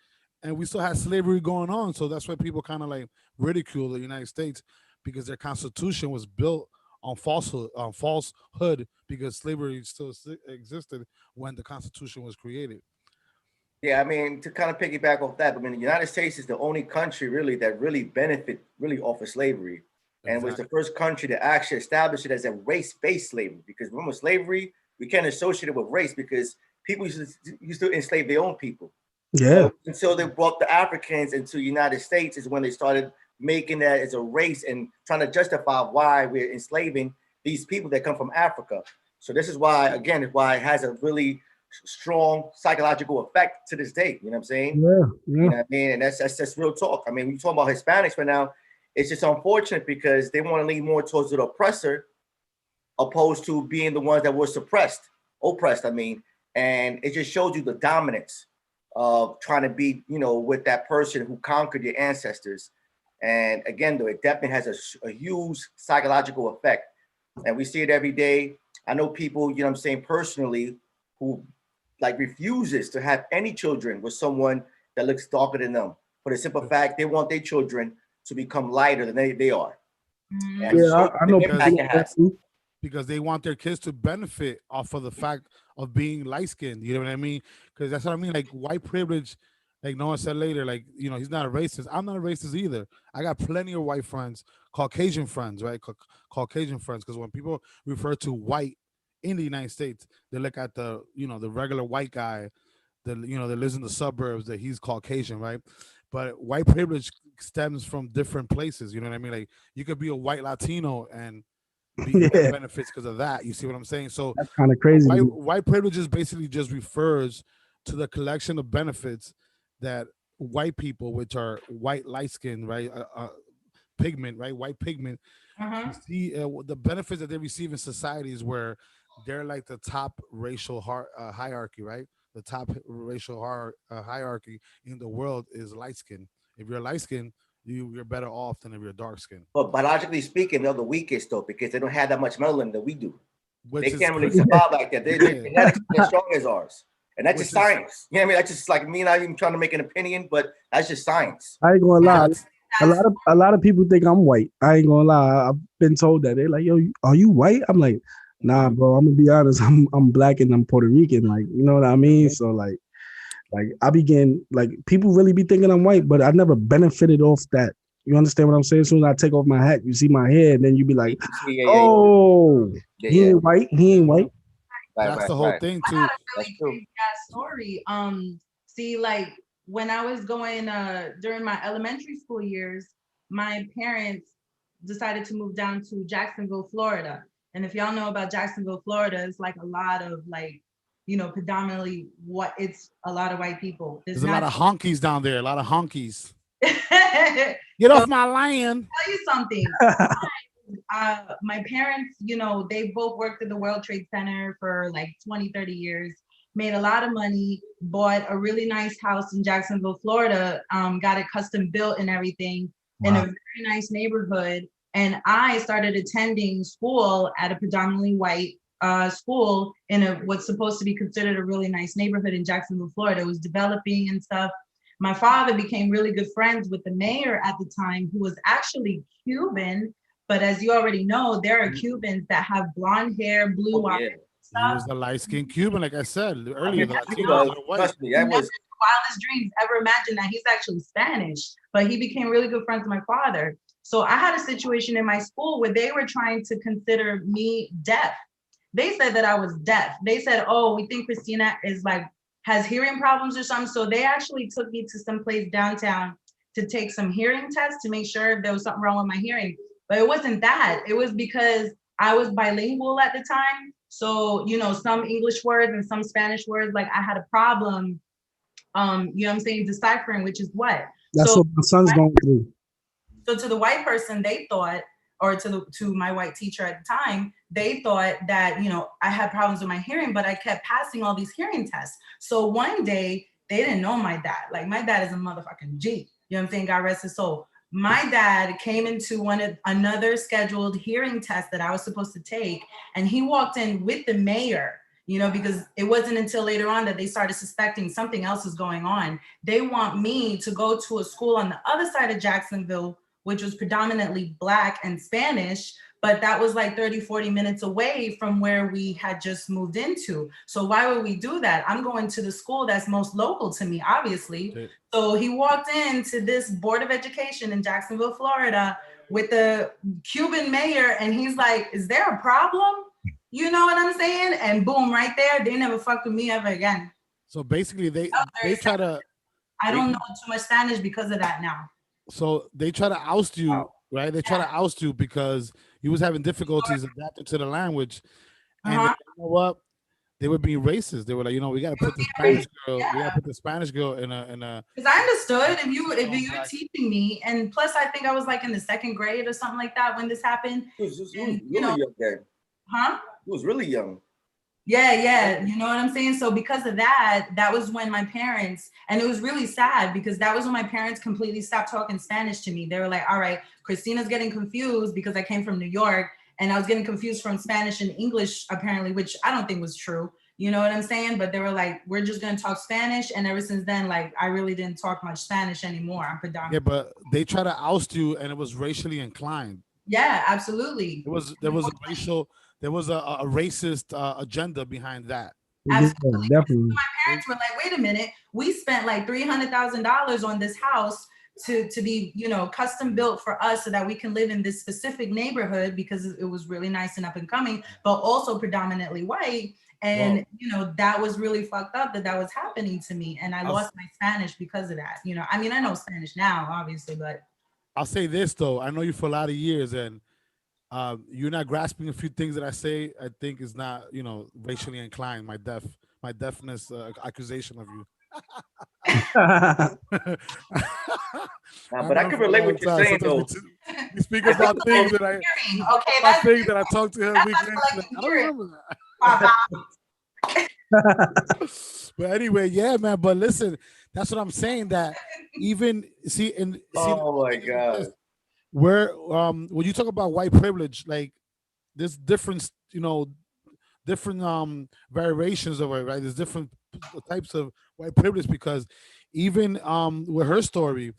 and we still had slavery going on. So that's why people kind of like ridicule the United States because their Constitution was built on falsehood because slavery still existed when the Constitution was created. Yeah, I mean, to kind of piggyback off that, I mean, the United States is the only country really that really benefit really off of slavery, and was the Exactly. first country to actually establish it as a race-based slavery. Because remember, slavery we can't associate it with race because people used to enslave their own people. Yeah, Until they brought the Africans into the United States is when they started making that as a race and trying to justify why we're enslaving these people that come from Africa. So this is why, again, is why it has a really strong psychological effect to this day. You know what I'm saying? yeah, yeah. You know what I mean? And that's just real talk. I mean, when you talk about Hispanics right now, it's just unfortunate because they want to lean more towards the oppressor opposed to being the ones that were oppressed, I mean, and it just shows you the dominance of trying to be, with that person who conquered your ancestors. And again, though, it definitely has a huge psychological effect. And we see it every day. I know people, you know what I'm saying, personally, who like refuses to have any children with someone that looks darker than them for the simple fact they want their children to become lighter than they are. And Yeah, Mhm. so I the know people impact Because it like that has. too. because they want their kids to benefit off of the fact of being light skinned. You know what I mean? Because that's what I mean. Like white privilege, like Noah said later, like, you know, he's not a racist. I'm not a racist either. I got plenty of white friends, Caucasian friends, right? Caucasian friends. Because when people refer to white in the United States, they look at the, you know, the regular white guy that, you know, that lives in the suburbs, that he's Caucasian, right? But white privilege stems from different places. You know what I mean? Like you could be a white Latino and get Yeah, benefits because of that. You see what I'm saying? So that's kind of crazy. white privilege is basically just refers to the collection of benefits that white people, which are white light skin, right, pigment, right, white pigment, see the benefits that they receive in societies where they're like the top racial hierarchy, right? The top racial hierarchy in the world is light skin. If you're light skin, you're better off than if you're dark skin. But biologically speaking, they're the weakest though, because they don't have that much melanin that we do. Which They is can't really crazy. survive like that. Their Yeah. genetics are strong as ours. And that's Which just is- science. You know what I mean? That's just like me not even trying to make an opinion, but that's just science. I ain't gonna lie. That's- A lot of people think I'm white. I ain't gonna lie. I've been told that. They're like, "Yo, are you white?" I'm like, "Nah, bro. I'm gonna be honest. I'm black and I'm Puerto Rican. Like, you know what I mean?" So like I begin like people really be thinking I'm white, but I never benefited off that. You understand what I'm saying? As soon as I take off my hat, you see my hair, and then you be like, Yeah, "Oh, yeah, he yeah. ain't white. He ain't white." That's the whole thing too. Really That's true. crazy ass story. See, like when I was going during my elementary school years, my parents decided to move down to Jacksonville, Florida. And if y'all know about Jacksonville, Florida, it's like a lot of like, you know, predominantly it's a lot of white people. There's a lot of honkies down there. A lot of honkies. Tell Get off my land. you something. My parents, you know, they both worked at the World Trade Center for like 20, 30 years, made a lot of money, bought a really nice house in Jacksonville, Florida, got it custom built and everything in a very nice neighborhood. And I started attending school at a predominantly white school in what's supposed to be considered a really nice neighborhood in Jacksonville, Florida. It was developing and stuff. My father became really good friends with the mayor at the time, who was actually Cuban. But as you already know, there are Cubans that have blonde hair, blue eyes. He was the light-skinned Cuban, like I said earlier. The He Latinos was, are white. trust me, that was Wildest dreams ever imagined that he's actually Spanish, but he became really good friends with my father. So I had a situation in my school where they were trying to consider me deaf. They said that I was deaf. They said, "Oh, we think Christina is like has hearing problems or something." So they actually took me to some place downtown to take some hearing tests to make sure if there was something wrong with my hearing. But it wasn't that. It was because I was bilingual at the time. So, you know, some English words and some Spanish words, like I had a problem, you know what I'm saying, deciphering, which is what. That's so, what my son's going through. So to the white person, they thought, or to my white teacher at the time, they thought that, you know, I had problems with my hearing, but I kept passing all these hearing tests. So one day they didn't know my dad. Like my dad is a motherfucking G. You know what I'm saying? God rest his soul. My dad came into another scheduled hearing test that I was supposed to take, and he walked in with the mayor, you know, because it wasn't until later on that they started suspecting something else is going on. They want me to go to a school on the other side of Jacksonville, which was predominantly Black and Spanish, but that was like 30, 40 minutes away from where we had just moved into. So why would we do that? I'm going to the school that's most local to me, obviously. Okay. So he walked into this Board of Education in Jacksonville, Florida with the Cuban mayor, and he's like, "Is there a problem?" You know what I'm saying? And boom, right there, they never fucked with me ever again. So basically, they try to. I don't know too much Spanish because of that now. So they try to oust you, right? They try to oust you because you was having difficulties adapting to the language, and you know what? They were being racist. They were like, you know, we got to put the Spanish girl. We got to put the Spanish girl in a. Because I understood if you were teaching me, and plus I think I was like in the second grade or something like that when this happened. He was really young then. Huh? He was really young. Yeah. You know what I'm saying? So because of that, that was when my parents, and it was really sad because that was when my parents completely stopped talking Spanish to me. They were like, all right, Christina's getting confused because I came from New York and I was getting confused from Spanish and English apparently, which I don't think was true. You know what I'm saying? But they were like, we're just going to talk Spanish. And ever since then, like, I really didn't talk much Spanish anymore. I'm predominantly. Yeah, but they try to oust you and it was racially inclined. Yeah, absolutely. There was a racist agenda behind that. Yeah, Absolutely. definitely. My parents were like, wait a minute, we spent like $300,000 on this house to be, you know, custom built for us so that we can live in this specific neighborhood because it was really nice and up and coming, but also predominantly white. And, Well, you know, that was really fucked up that was happening to me. And I lost my Spanish because of that. You know, I mean, I know Spanish now, obviously, but. I'll say this though. I know you for a lot of years, and you're not grasping a few things that I say. I think is not, you know, racially inclined. My deafness accusation of you. But I can relate what you're saying though. We speak about things that I talk to him. I don't remember that. But anyway, yeah, man. But listen, that's what I'm saying. That even Oh my God. where when you talk about white privilege, like there's different, you know, different variations of it, right? There's different types of white privilege because even with her story,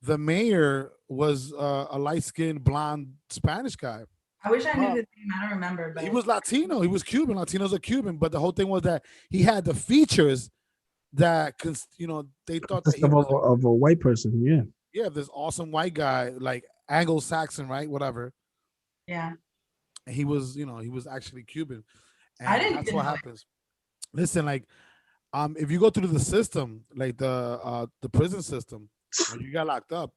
the mayor was a light-skinned blonde Spanish guy. I wish I knew his name. I don't remember. But He was Latino. He was Cuban. Latinos are Cuban, but the whole thing was that he had the features that, you know, they thought that he was of a white person. Yeah. Yeah, this awesome white guy, like Anglo-Saxon, right? Whatever. Yeah. And he was, you know, he was actually Cuban. And I didn't that's what happens. Listen, like, if you go through the system, like the prison system, when you got locked up,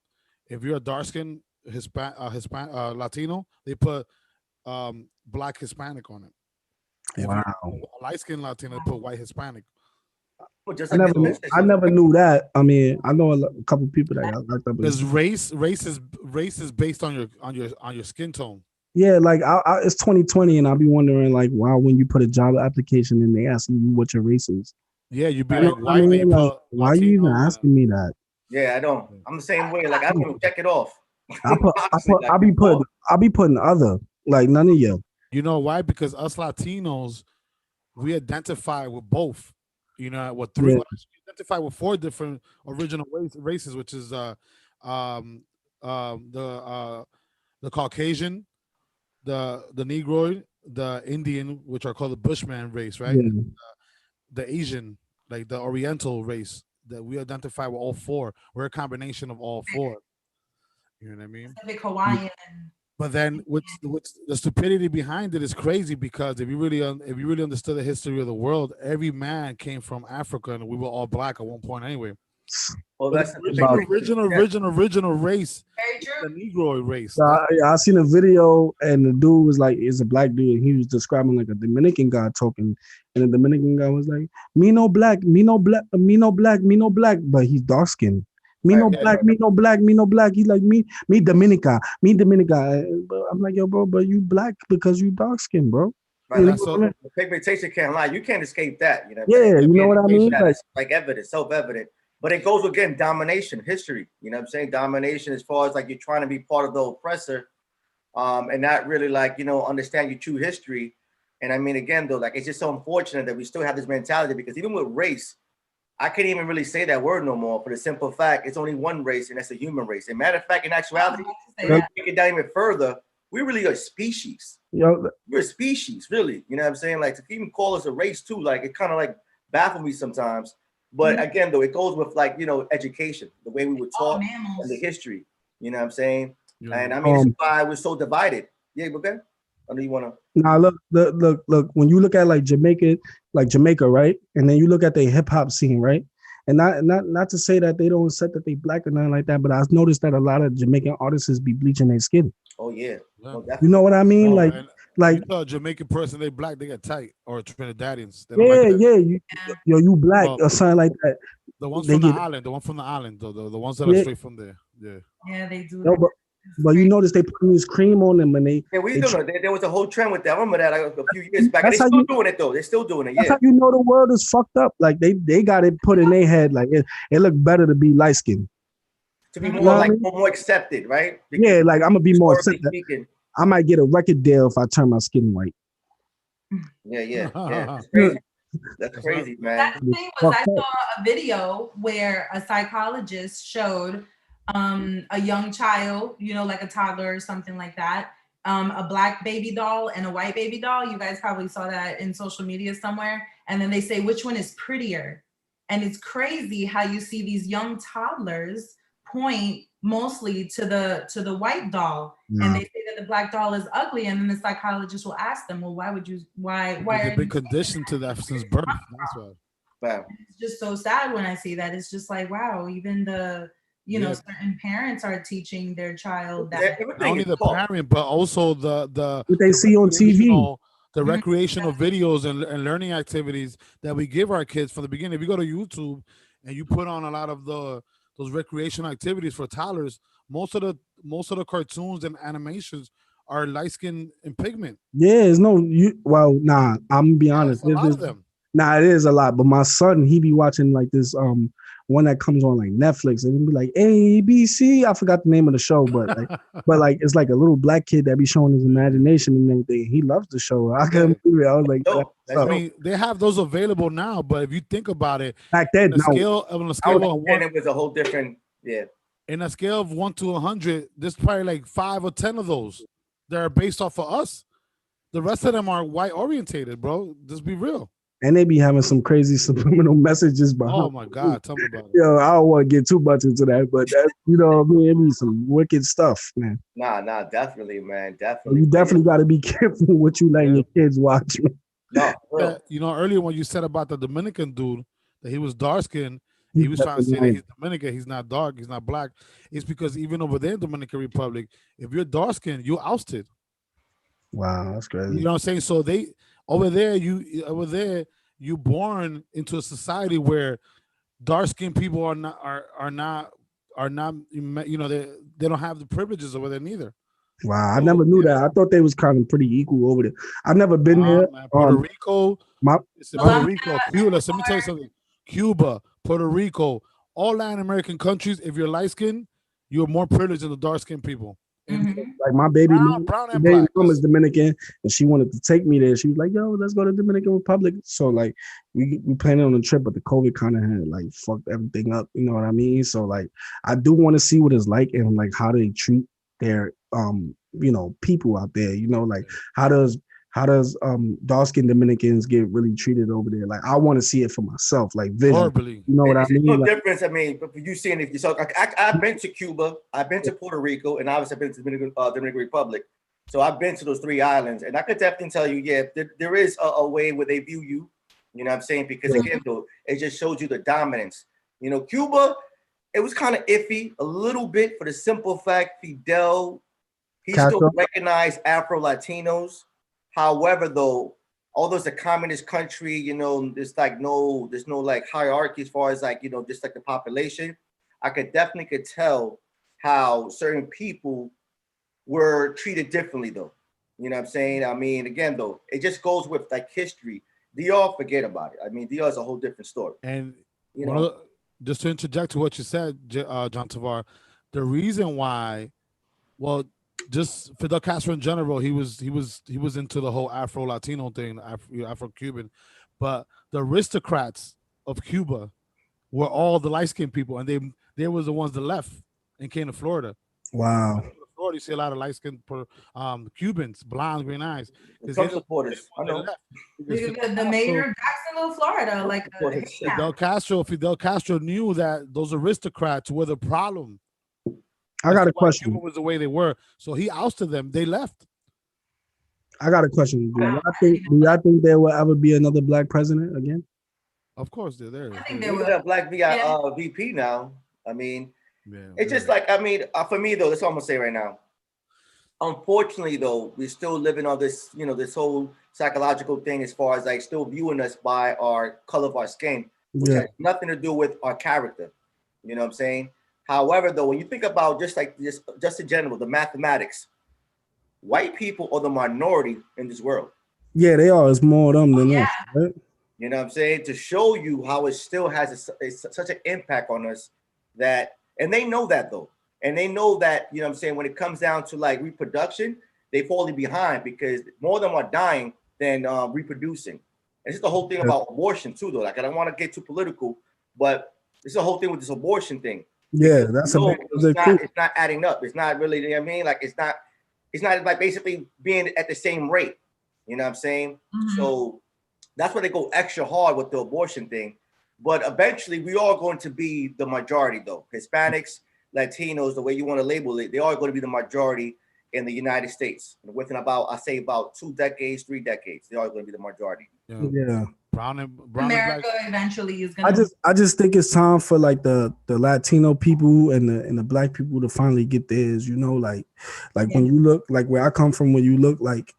if you're a dark-skinned Latino, they put black Hispanic on it. If you're a light-skinned Latino, they put white Hispanic. Well, just I never knew that. I mean, I know a couple people that got locked up. Because race is based on your skin tone. Yeah, like it's 2020, and I'll be wondering, like, wow, when you put a job application and they ask you what your race is. Yeah, you'd be like, why, why are you even asking me that? Yeah, I don't. I'm the same way. Like I don't even check it off. I'll be putting other, like none of you. You know why? Because us Latinos, we identify with both. You know, we identify with 4 different original races, which is the Caucasian, the Negroid, the Indian, which are called the Bushman race, right? Yeah. The Asian, like the Oriental race, that we identify with all 4. We're a combination of all 4. You know what I mean? Pacific Hawaiian. But then, what's the stupidity behind it is crazy because if you really understood the history of the world, every man came from Africa, and we were all black at one point anyway. Well, that's the original race. Very true. The Negro race. I seen a video, and the dude was like, "It's a black dude." And he was describing like a Dominican guy talking, and the Dominican guy was like, "Me no black, me no black, me no black, me no black," but he's dark skinned. Me no black, me no black, me no black. He's like me Dominica, me Dominica. I'm like, yo, bro, but you black because you dark skinned, bro. Right, like, so the pigmentation can't lie. You can't escape that. You know. Yeah, you know what I mean. Like evidence, self-evident. But it goes again, domination, history. You know what I'm saying? Domination as far as like you're trying to be part of the oppressor, and not really like, you know, understand your true history. And I mean, again, though, like it's just so unfortunate that we still have this mentality because even with race, I can't even really say that word no more for the simple fact it's only one race, and that's the human race. And matter of fact, in actuality, if we take it down even further, we really are a species. We're a species, really. You know what I'm saying? Like to even call us a race too, like it kind of like baffles me sometimes. But again, though, it goes with like, you know, education, the way we were taught, and the history. You know what I'm saying? Yeah. And I mean, this is why we're so divided. Yeah, okay. I know you want to. Nah, look. When you look at like Jamaica, right, and then you look at the hip hop scene, right, and not to say that they don't accept that they black or nothing like that, but I've noticed that a lot of Jamaican artists be bleaching their skin. Oh yeah. No, you know what I mean? Like you a Jamaican person, they black, they get tight, or Trinidadians. You black or something like that. The ones from the island, the ones that are straight from there. Yeah, they do. No, but you notice they put this cream on them and they. Yeah, we do know. There was a whole trend with that. I remember that like, a few years back. They're still doing it though. They're still doing it. Yeah. That's how you know the world is fucked up. Like they got it put in their head. Like it looked better to be light skinned. To be more more accepted, right? Because yeah, like I'm gonna be more accepted. I might get a record deal if I turn my skin white. Yeah. That's crazy. That's crazy, man. That thing was I saw a video where a psychologist showed a young child, you know, like a toddler or something like that, a black baby doll and a white baby doll. You guys probably saw that in social media somewhere. And then they say, which one is prettier? And it's crazy how you see these young toddlers point mostly to the white doll, and they say that the black doll is ugly, and then the psychologist will ask them, well, why They've are been you conditioned to that since birth. That's why. Bam. it's just so sad when I see that. It's just like, wow, even the, you know, certain parents are teaching their child that. Not only the parent, but also the what they see on TV. The recreational videos and learning activities that we give our kids from the beginning. If you go to YouTube and you put on a lot of those recreational activities for toddlers, most of the cartoons and animations are light skin and pigment. Yeah, it's no you. Well, nah, I'm gonna be honest. A lot of them. Nah, it is a lot. But my son, he be watching like this one that comes on like Netflix, and he be like ABC. I forgot the name of the show, but like it's like a little black kid that be showing his imagination and everything. He loves the show. I couldn't believe it. I was like, I mean, they have those available now, but if you think about it, back then, on a scale of one, it was a whole different, in a scale of 1 to 100, there's probably like 5 or 10 of those that are based off of us. The rest of them are white orientated, bro. Just be real. And they be having some crazy subliminal messages behind. Oh my God, tell me about it. Yo, I don't want to get too much into that, but that, you know what I mean? It be some wicked stuff, man. Nah, definitely, man. Definitely. You definitely got to be careful what you letting your kids watch. No, you know, earlier when you said about the Dominican dude, that he was dark skinned, he was trying to say that he's Dominican, he's not dark, he's not black. It's because even over there in Dominican Republic, if you're dark skinned, you're ousted. Wow, that's crazy. You know what I'm saying? So they over there, you born into a society where dark skinned people are not you know, they don't have the privileges over there neither. Wow, I never knew that. I thought they was kind of pretty equal over there. I've never been there. Man, Puerto Rico, Cuba. Let me tell you something. Cuba, Puerto Rico, all Latin American countries, if you're light skinned, you're more privileged than the dark skinned people. Like my baby mom is Dominican, and she wanted to take me there. She was like, "Yo, let's go to Dominican Republic." So like, we planning on a trip, but the COVID kind of had like fucked everything up. You know what I mean? So like, I do want to see what it's like and like how they treat their you know, people out there. You know, like how does dark-skinned Dominicans get really treated over there? Like, I want to see it for myself, like visually. You know what I mean? No difference. I mean, but for you seeing it, so I've been to Cuba, I've been to Puerto Rico, and obviously I've been to the Dominican Republic. So I've been to those 3 islands, and I could definitely tell you, there is a way where they view you. You know what I'm saying? Because again, though, it just shows you the dominance. You know, Cuba, it was kind of iffy a little bit for the simple fact Fidel, he still recognized Afro-Latinos. However, though, although it's a communist country, you know, there's no like hierarchy as far as like, you know, just like the population. I could tell how certain people were treated differently, though. You know what I'm saying? I mean, again, though, it just goes with like history. DR, forget about it. I mean, DR is a whole different story. And you know, just to interject to what you said, John Tavar, the reason why, well, just Fidel Castro in general, he was into the whole Afro-Latino thing, Afro-Cuban, but the aristocrats of Cuba were all the light-skinned people, and they was the ones that left and came to Florida. Wow. Florida, you see a lot of light-skinned Cubans, blonde, green eyes. Some supporters. I know. The mayor of Jacksonville, Florida, like Fidel Castro knew that those aristocrats were the problem. I got a question. Cuba was the way they were, so he ousted them. They left. I got a question. Do y'all think there will ever be another black president again? Of course, they're there. I think they will. will. That black VP now. I mean, it's just like, I mean, for me though, that's what I'm gonna say right now. Unfortunately, though, we're still living on this, you know, this whole psychological thing as far as like still viewing us by our color of our skin, which has nothing to do with our character. You know what I'm saying? However, though, when you think about just in general, the mathematics, white people are the minority in this world. Yeah, they are. It's more of them than us, right? You know what I'm saying? To show you how it still has such an impact on us that, and they know that though. And they know that, you know what I'm saying, when it comes down to like reproduction, they falling behind because more of them are dying than reproducing. And it's the whole thing about abortion too, though. Like, I don't want to get too political, but it's the whole thing with this abortion thing. Yeah, that's a No, big, big truth. it's not adding up. It's not really, you know what I mean? Like it's not like basically being at the same rate. You know what I'm saying? So that's why they go extra hard with the abortion thing. But eventually we are going to be the majority though. Hispanics, Latinos, the way you want to label it, they are going to be the majority in the United States. Within about, I say about 2 decades, 3 decades, they are going to be the majority. Yeah. Brown and America black. eventually is gonna. I just think it's time for like the Latino people and the black people to finally get theirs. You know, like when you look like where I come from, when you look like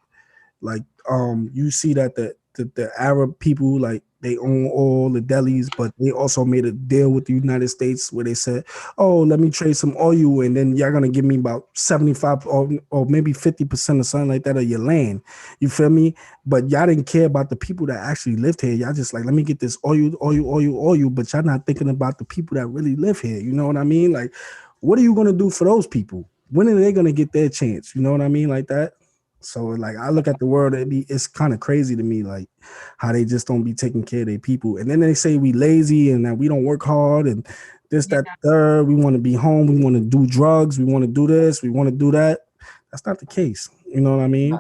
you see that the Arab people, like they own all the delis, but they also made a deal with the United States where they said, oh, let me trade some oil and then y'all gonna give me about 75 or maybe 50% or something like that of your land. You feel me? But y'all didn't care about the people that actually lived here. Y'all just like, let me get this oil, but y'all not thinking about the people that really live here. You know what I mean? Like, what are you gonna do for those people? When are they gonna get their chance? You know what I mean? Like that. So like I look at the world, it's kind of crazy to me, like how they just don't be taking care of their people. And then they say we lazy and that we don't work hard and this, that, third. We want to be home. We want to do drugs. We want to do this. We want to do that. That's not the case. You know what I mean?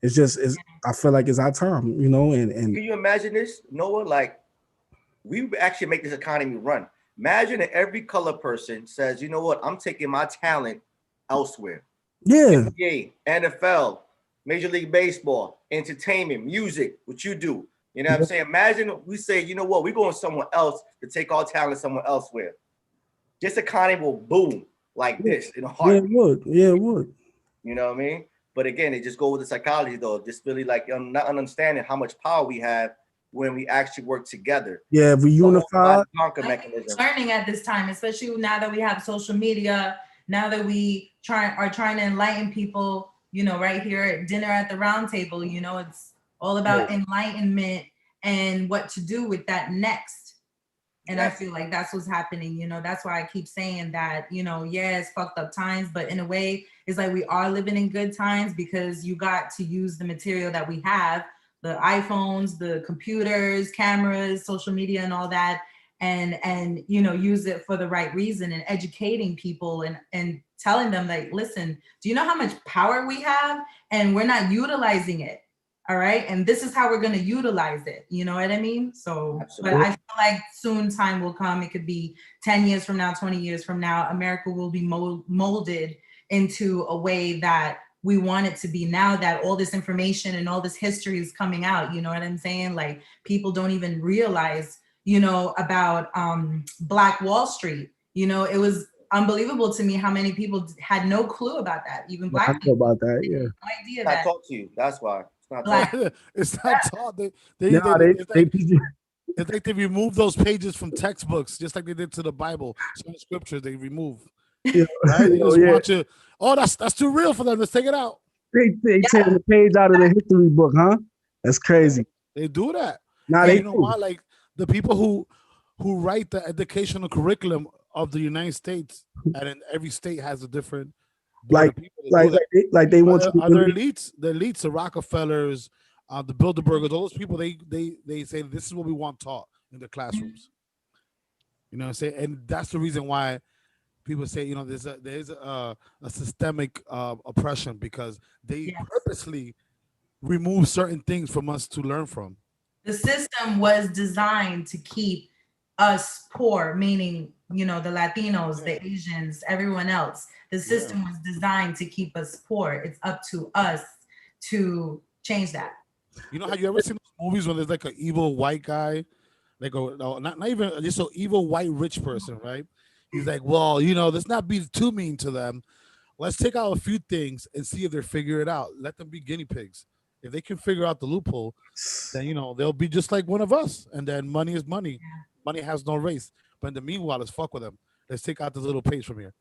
It's just, I feel like it's our time, you know, and can you imagine this, Noah? Like we actually make this economy run. Imagine that every color person says, you know what, I'm taking my talent elsewhere. Yeah. NBA, NFL, Major League Baseball, entertainment, music, what you do. You know what I'm saying? Imagine we say, you know what, we're going somewhere else to take our talent somewhere elsewhere. This economy will boom like this in a heartbeat. Yeah, it would. You know what I mean? But again, it just go with the psychology though. Just really like not understanding how much power we have when we actually work together. Yeah, if we unify. Learning at this time, especially now that we have social media, now that we are trying to enlighten people, you know, right here at Dinner at the Round Table, you know, it's all about enlightenment and what to do with that next. And I feel like that's what's happening, you know, that's why I keep saying that, you know, it's fucked up times, but in a way, it's like we are living in good times because you got to use the material that we have, the iPhones, the computers, cameras, social media and all that, and you know, use it for the right reason and educating people and telling them like, listen, do you know how much power we have and we're not utilizing it? All right. And this is how we're going to utilize it. You know what I mean? So, But I feel like soon time will come. It could be 10 years from now, 20 years from now, America will be molded into a way that we want it to be now that all this information and all this history is coming out. You know what I'm saying? Like people don't even realize, you know, about Black Wall Street. You know, it was unbelievable to me how many people had no clue about that. Even Black people about that, yeah. No idea that. I talk to you. That's why. It's not taught. It's like they remove those pages from textbooks, just like they did to the Bible. Some scriptures they remove. Yeah. Right? They just want you. Oh, that's too real for them. Let's take it out. They taking the page out of the history book, huh? That's crazy. They do that. Nah, you know why? Like the people who write the educational curriculum of the United States, and in every state has a different. Like they want you to other elites, the elites, the Rockefellers, the Bilderbergers, all those people, they say this is what we want taught in the classrooms. You know what I'm saying? And that's the reason why people say, you know, there's a systemic oppression because they purposely remove certain things from us to learn from. The system was designed to keep us poor, meaning, you know, the Latinos, the Asians, everyone else. The system was designed to keep us poor. It's up to us to change that. You know how you ever seen those movies when there's like an evil white guy, like not even just an evil white rich person, right? He's like, well, you know, let's not be too mean to them. Let's take out a few things and see if they figure it out. Let them be guinea pigs. If they can figure out the loophole, then, you know, they'll be just like one of us. And then money is money. Money has no race. But in the meanwhile, let's fuck with them. Let's take out this little page from here.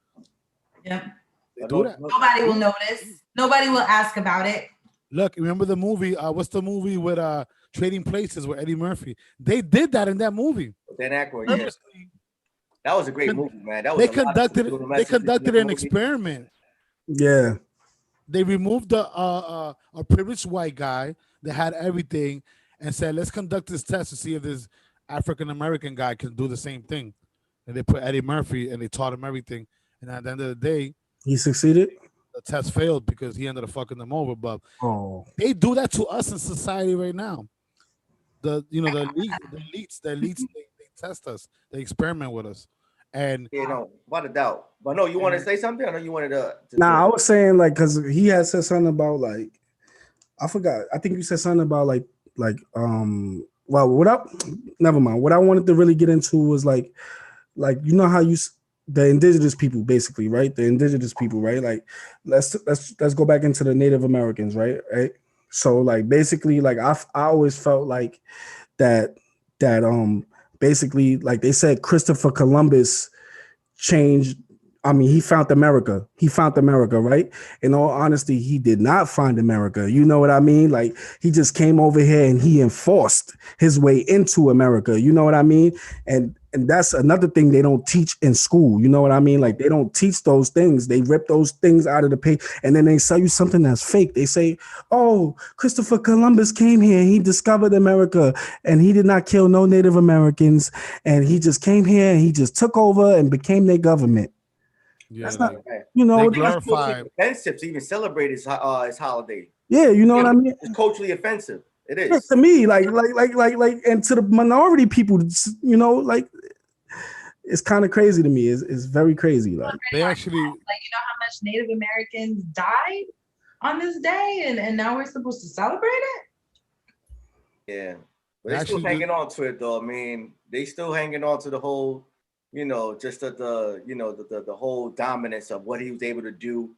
Yeah. They do that. Nobody will notice. Nobody will ask about it. Look, remember the movie? What's the movie with Trading Places with Eddie Murphy? They did that in that movie. Dan Aykroyd, yeah. That was a great movie, man. That was they conducted an experiment. Yeah. They removed a privileged white guy that had everything and said, let's conduct this test to see if this African American guy can do the same thing. and they put Eddie Murphy and they taught him everything. And at the end of the day, He succeeded. the test failed because he ended up fucking them over. But Oh, they do that to us in society right now. The elites, they test us, they experiment with us, and You know, without a doubt. But no, you want to say something? I know you wanted nah, I was saying like because he had said something about like I forgot. I think you said something about well, what up? Never mind. What I wanted to really get into was like you know how the indigenous people basically, right? The indigenous people, right? Like let's go back into the Native Americans, right? Right. So like basically, like I always felt like that that basically like they said Christopher Columbus changed. I mean, he found America. He found America, right? In all honesty, he did not find America. You know what I mean? Like he just came over here and he enforced his way into America. You know what I mean? And that's another thing they don't teach in school. You know what I mean? Like they don't teach those things. They rip those things out of the page and then they sell you something that's fake. They say, "Oh, Christopher Columbus came here. He discovered America and he did not kill no Native Americans. And he just came here and he just took over and became their government." yeah, That's not, Okay. you know, they glorify. offensive to even celebrate his holiday. yeah, you know what I mean? It's culturally offensive. It Yeah, is. to me, and to the minority people, you know, like it's kind of crazy to me. It's very crazy. Like They actually, like, you know how much Native Americans died on this day, and now we're supposed to celebrate it. Yeah. But they're still hanging on to it though. I mean, they still hanging on to the whole, just the whole dominance of what he was able to do,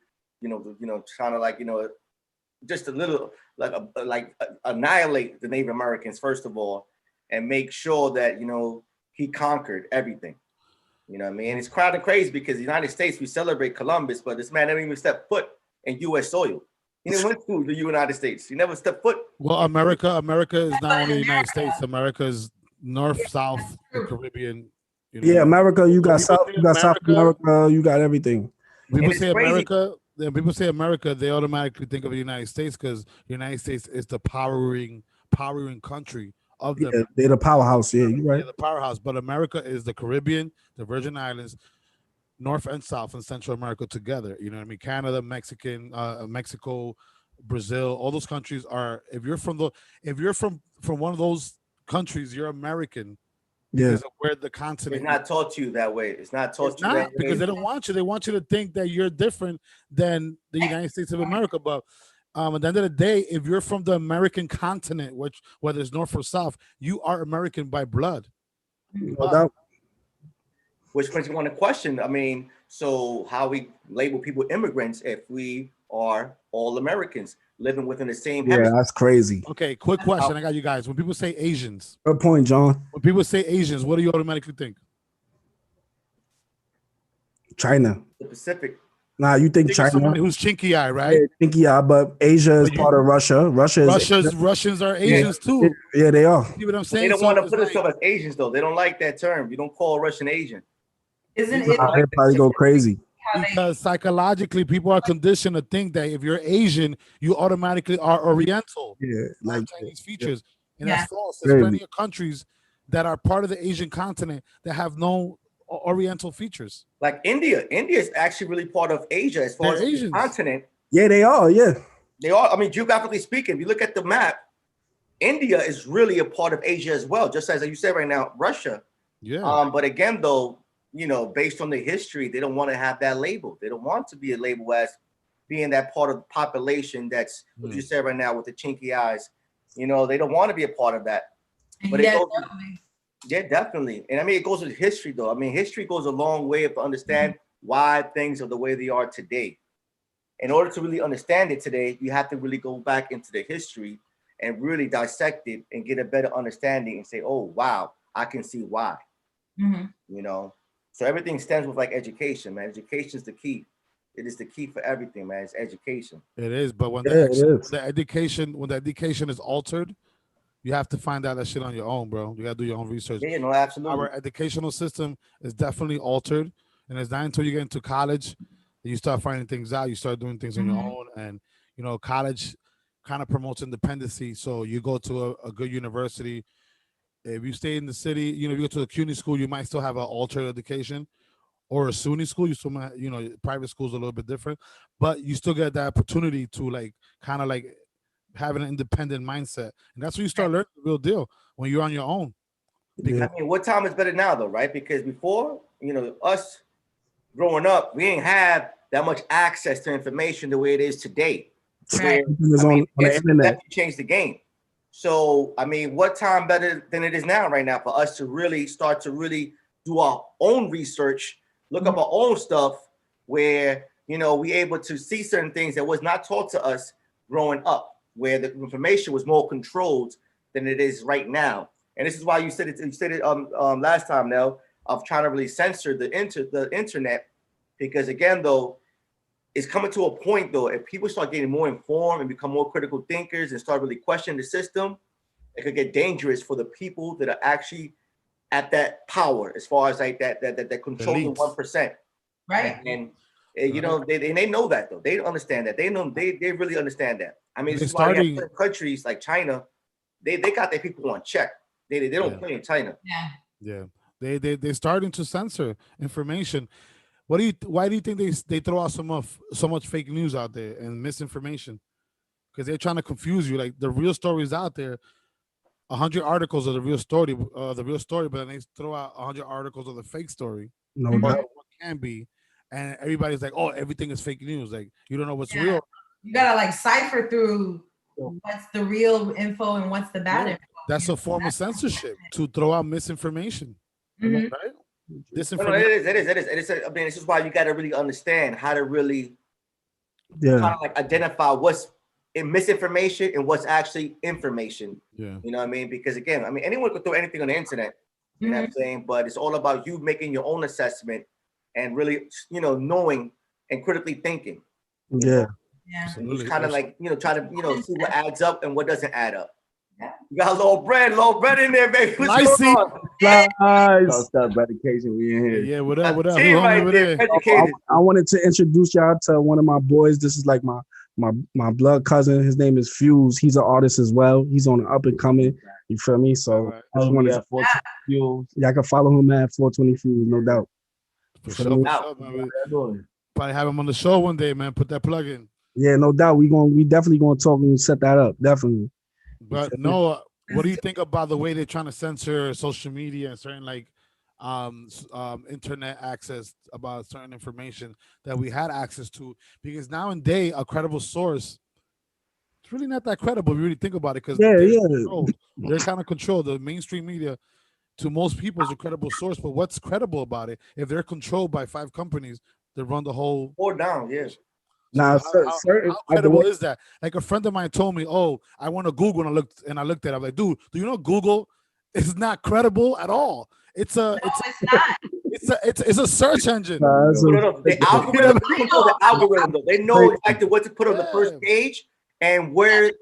trying to just a little annihilate the Native Americans first of all, and make sure that he conquered everything. You know what I mean? And it's crowded crazy because the United States, we celebrate Columbus, but this man never even stepped foot in U.S. soil. He never went to the United States. He never stepped foot. well, America is not only the United States. America is North, South, the Caribbean. yeah, America, you got South America, America, you got everything. People say America. When people say America, they automatically think of the United States because the United States is the powering country of them. Yeah, they're the powerhouse. Yeah, you're right. They're the powerhouse, but America is the Caribbean, the Virgin Islands, North and South and Central America together. You know what I mean? Canada, Mexico, Brazil, all those countries are. If you're from one of those countries, you're American. Yeah, Because of where the continent. It's not taught to you that way. It's not taught to you that way. Because they don't want you. They want you to think that you're different than the United States of America. But at the end of the day, if you're from the American continent, which whether it's North or South, you are American by blood. no doubt. Which makes me want to question. I mean, so how we label people immigrants if we are all Americans living within the same Yeah, hemisphere? that's crazy. Okay, quick question. I got you guys. When people say Asians, Good point, John. when people say Asians, what do you automatically think? China. The Pacific. Nah, you think China? Somebody who's chinky eye, right? Yeah, Pinky eye, but Asia is part of Russia. Russians are Asians too. Yeah, they are. See what I'm saying? They don't So want to it's put like- themselves as Asians though. They don't like that term. You don't call a Russian Asian. Isn't it? Nah, they probably go crazy. because psychologically people are conditioned to think that if you're Asian, you automatically are Oriental. Yeah, Like like Chinese features. And Yeah. that's false. There's Crazy. plenty of countries that are part of the Asian continent that have no Oriental features. Like India. India is actually really part of Asia as far They're as the Asians. continent. yeah, they are. Yeah, They are. I mean, geographically speaking, if you look at the map, India is really a part of Asia as well. Just as you said right now, Russia. Yeah. But again, though, based on the history, they don't want to have that label. They don't want to be a label as being that part of the population that's what you said right now with the chinky eyes. They don't want to be a part of that. But yeah, it goes, definitely. yeah, definitely. And I mean, it goes with history, though. I mean, history goes a long way to understand why things are the way they are today. In order to really understand it today, you have to really go back into the history and really dissect it and get a better understanding and say, oh, wow, I can see why. So everything stems with like education, man. Education is the key. It is the key for everything, man. It's education. It is, but when Yeah, the education is altered, you have to find out that shit on your own, bro. You gotta do your own research. Yeah, no, absolutely. Our educational system is definitely altered, and it's not until you get into college that you start finding things out. You start doing things on your own, and college kind of promotes independency. So you go to a good university, If you stay in the city, you know, if you go to a CUNY school, you might still have an altered education, or a SUNY school. You still might, you know, private schools are a little bit different, but you still get that opportunity to like kind of like have an independent mindset, and that's when you start learning the real deal when you're on your own. Yeah. I mean, what time is better now, though, right? Because before, you know, us growing up, we didn't have that much access to information the way it is today. Right. It's on the internet. Changed the game. So, I mean, what time better than it is now, right now, for us to really start to really do our own research, look up our own stuff, where, you know, we able to see certain things that was not taught to us growing up, where the information was more controlled than it is right now. And this is why you said it last time, Nell, of trying to really censor the internet, because again, though, it's coming to a point, though, if people start getting more informed and become more critical thinkers and start really questioning the system, it could get dangerous for the people that are actually at that power, as far as like that controlling 1%. Right. And you know, they know that, though. They understand that. They know they really understand that. I mean, this is why you have countries like China, they got their people on check. They don't play in China. Yeah. They're starting to censor information. Why do you think they throw out so much fake news out there and misinformation? Because they're trying to confuse you. Like, the real story is out there. 100 articles of the real story, but then they throw out 100 articles of the fake story. No What doubt. can be, and everybody's like, "Oh, everything is fake news." Like, you don't know what's real. You gotta like cipher through what's the real info and what's the bad info. That's a form of censorship, to throw out misinformation, right? Disinformation. It is. I mean, this is why you got to really understand how to really kind of like identify what's in misinformation and what's actually information. Yeah. You know what I mean? Because again, I mean, anyone could throw anything on the internet. You know what I'm saying? But it's all about you making your own assessment and really, you know, knowing and critically thinking. Yeah. Yeah. It's kind of like, you know, try to, you know, see what adds up and what doesn't add up. Yeah. You got low bread in there, baby. What's going on? Nice. Education, we in here. Yeah, what up? Right there, I wanted to introduce y'all to one of my boys. This is like my blood cousin. His name is Fuse. He's an artist as well. He's on the up and coming. You feel me? So I just wanted to y'all can follow him at 420 Fuse, no doubt. For sure. Probably have him on the show one day, man. Put that plug in. Yeah, no doubt. We definitely gonna talk and set that up. Definitely. But Noah, what do you think about the way they're trying to censor social media and certain like internet access about certain information that we had access to? Because nowadays a credible source, it's really not that credible if you really think about it, because they're kind of controlled. The mainstream media to most people is a credible source, but what's credible about it if they're controlled by 5 companies that run the whole down? Yes. Now, how credible is that? Like, a friend of mine told me, "Oh, I want to Google," and I looked at it. I'm like, "Dude, do you know Google is not credible at all? It's a search engine." The algorithm, though. They know exactly what to put on the first page and where.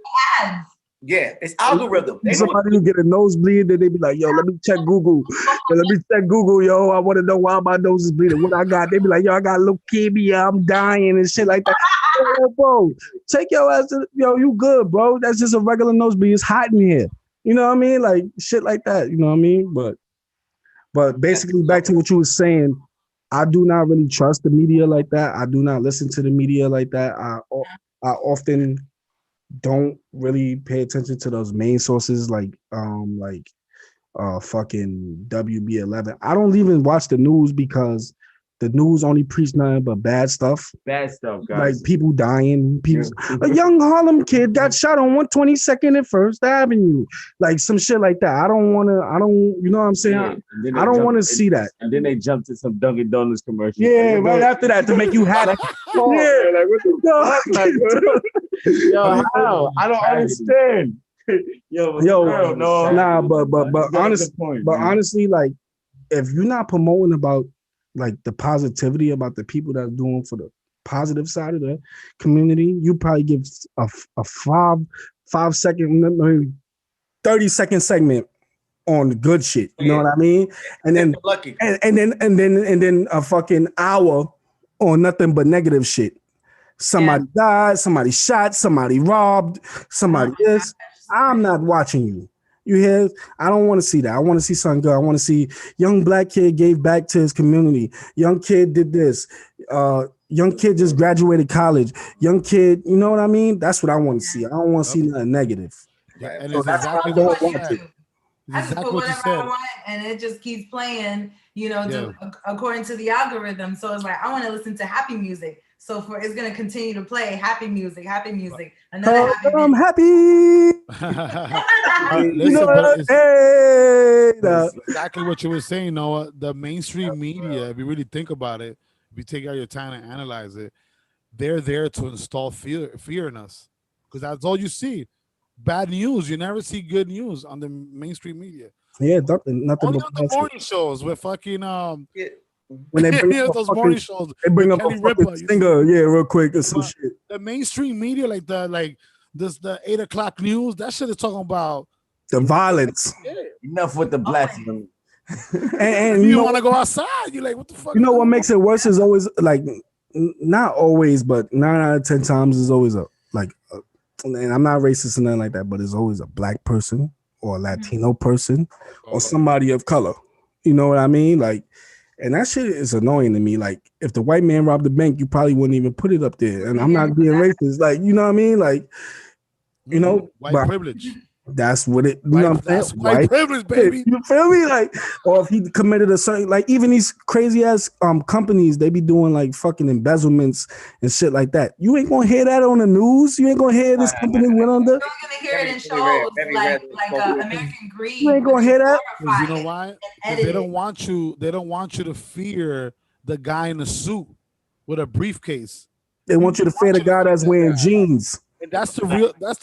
Yeah, it's algorithm. Somebody who get a nosebleed, then they be like, "Yo, let me check Google. Yo, I want to know why my nose is bleeding. What I got?" They be like, "Yo, I got leukemia. I'm dying and shit like that." Yo, bro, take your ass to, yo, you good, bro? That's just a regular nosebleed. It's hot in here. You know what I mean? Like shit like that. You know what I mean? But basically, back to what you were saying, I do not really trust the media like that. I do not listen to the media like that. I often don't really pay attention to those main sources like fucking WB11. I don't even watch the news because the news only preach nothing but bad stuff. Bad stuff, guys. Like people dying. A young Harlem kid got shot on 122nd and First Avenue. Like some shit like that. I don't, you know what I'm saying? Yeah. I don't want to see that. And then they jumped to some Dunkin' Donuts commercial. Yeah, right after that to make you happy. Yeah, like what the fuck? Yo, how? I don't understand. Honestly, like, if you're not promoting about like the positivity about the people that are doing for the positive side of the community, you probably give a 5-second, maybe 30-second segment on the good shit. You know what I mean? And then and then a fucking hour on nothing but negative shit. Somebody died, somebody shot, somebody robbed, somebody this. I'm not watching you. You hear? I don't want to see that. I want to see something good. I want to see young black kid gave back to his community. Young kid did this. Young kid just graduated college. Young kid, you know what I mean? That's what I want to see. I don't want to see nothing negative. Yeah, and So it's that's why exactly I don't what you want said. it. It's I just exactly put what you whatever I said. want, and it just keeps playing, you know, Yeah. according to the algorithm. So it's like I want to listen to happy music. So it's gonna continue to play happy music, another happy I'm video. happy. Listen, but it's Hey, exactly what you were saying, Noah. The mainstream media, if you really think about it, if you take out your time and analyze it, they're there to install fear in us, because that's all you see. Bad news. You never see good news on the mainstream media. yeah, nothing Only but on the morning shows with fucking Yeah. when they bring up those a morning fucking, shows. they bring with up a Kelly fucking Ripa, you see? singer, yeah, real quick or some But shit. the mainstream media, like the 8 o'clock news, that shit is talking about. The violence. Enough with the blasphemy. And You want to go outside? You're like, what the fuck? you know what makes it worse is always like not always, but 9 out of 10 times is always and I'm not racist or nothing like that, but it's always a black person or a Latino person or somebody of color. You know what I mean? Like, and that shit is annoying to me. Like, if the white man robbed the bank, you probably wouldn't even put it up there. And I'm not being racist. Like, you know what I mean? Like, you know, white privilege. That's what it. You know what I'm saying? That's white privilege, baby. You feel me? Like, or if he committed a certain, like, even these crazy ass companies, they be doing like fucking embezzlements and shit like that. You ain't gonna hear that on the news. You ain't gonna hear this company went under. You're gonna hear it in shows like American Greed. You ain't gonna hear that. You know why? They don't want you. They don't want you to fear the guy in the suit with a briefcase. They want you to fear the guy that's wearing jeans. And that's the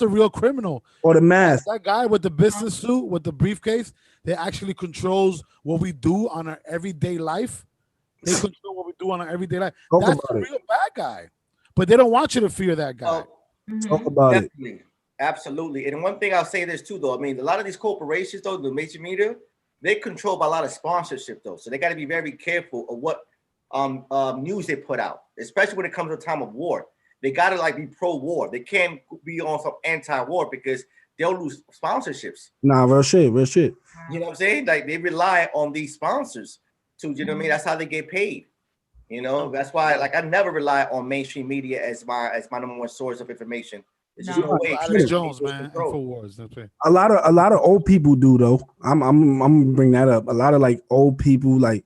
real criminal. Or the mask. That guy with the business suit with the briefcase, that actually controls what we do on our everyday life. They control what we do on our everyday life. That's the real bad guy. But they don't want you to fear that guy. Talk about Definitely. it. Absolutely. And one thing I'll say this too, though. I mean, a lot of these corporations, though, the major media, they're controlled by a lot of sponsorship, though. So they got to be very careful of what news they put out, especially when it comes to a time of war. They got to like be pro-war. They can't be on some anti-war because they'll lose sponsorships. Nah, real shit, real shit. You know what I'm saying? Like they rely on these sponsors to, you know what I mean? That's how they get paid. You know, that's why like I never rely on mainstream media as my number one source of information. It's just no way. Alex Jones, man. InfoWars. That's it. A lot of old people do though. I'm gonna bring that up. A lot of like old people, like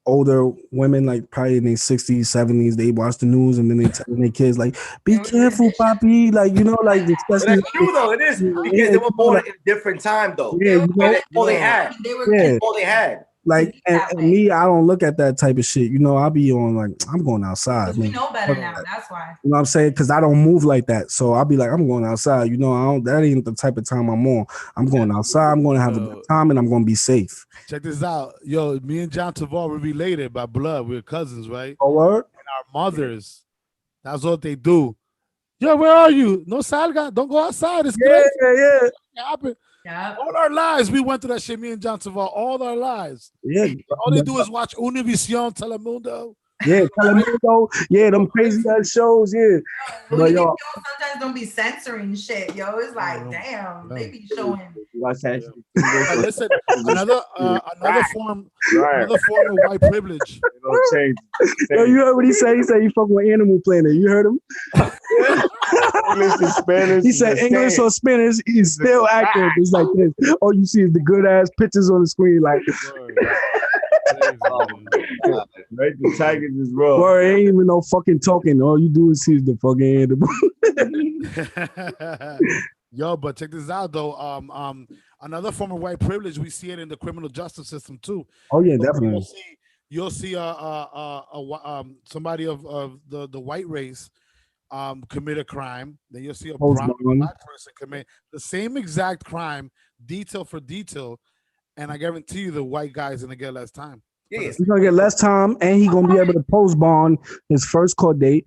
older women, like probably in their 60s, 70s, they watch the news and then they tell their kids, like, be careful, Papi. Like, you know, like, especially. That's true, though. It is because they were born in a different time, though. Yeah, you know, that's all they had. That's all they had. Like, and me, I don't look at that type of shit. You know, I'll be on, like, I'm going outside. We know better now. That's why. You know what I'm saying? Because I don't move like that. So I'll be like, I'm going outside. You know, that ain't the type of time I'm on. I'm going outside. I'm going to have a good time and I'm going to be safe. Check this out. Yo, me and John Tavar were related by blood. We're cousins, right? Oh, word? And our mothers, that's what they do. Yo, where are you? No salga. Don't go outside. It's crazy. Yeah. Happen. Yeah. All our lives, we went through that shit, me and John Tavar, all our lives. Yeah. All they do is watch Univision, Telemundo. Yeah, Telemundo. Yeah, them crazy ass shows, yeah. But yo, sometimes don't be censoring shit, yo. It's like, damn, they be showing. Listen, another form of white privilege. Yo, you heard what he said? He said he fucking with Animal Planet. You heard him? English and Spanish. He said English or Spanish. He's still active. It's like this. All you see is the good ass pictures on the screen. Like, right? The Tigers is raw. Boy, ain't even no fucking talking. All you do is see the fucking animal. Yo, but check this out though. Another form of white privilege, we see it in the criminal justice system too. Oh yeah, definitely. You'll see somebody of the white race commit a crime. Then you'll see a black person commit the same exact crime, detail for detail, and I guarantee you the white guy's gonna get less time. Yeah, he's gonna get less time, and he's gonna be able to post bond his first court date.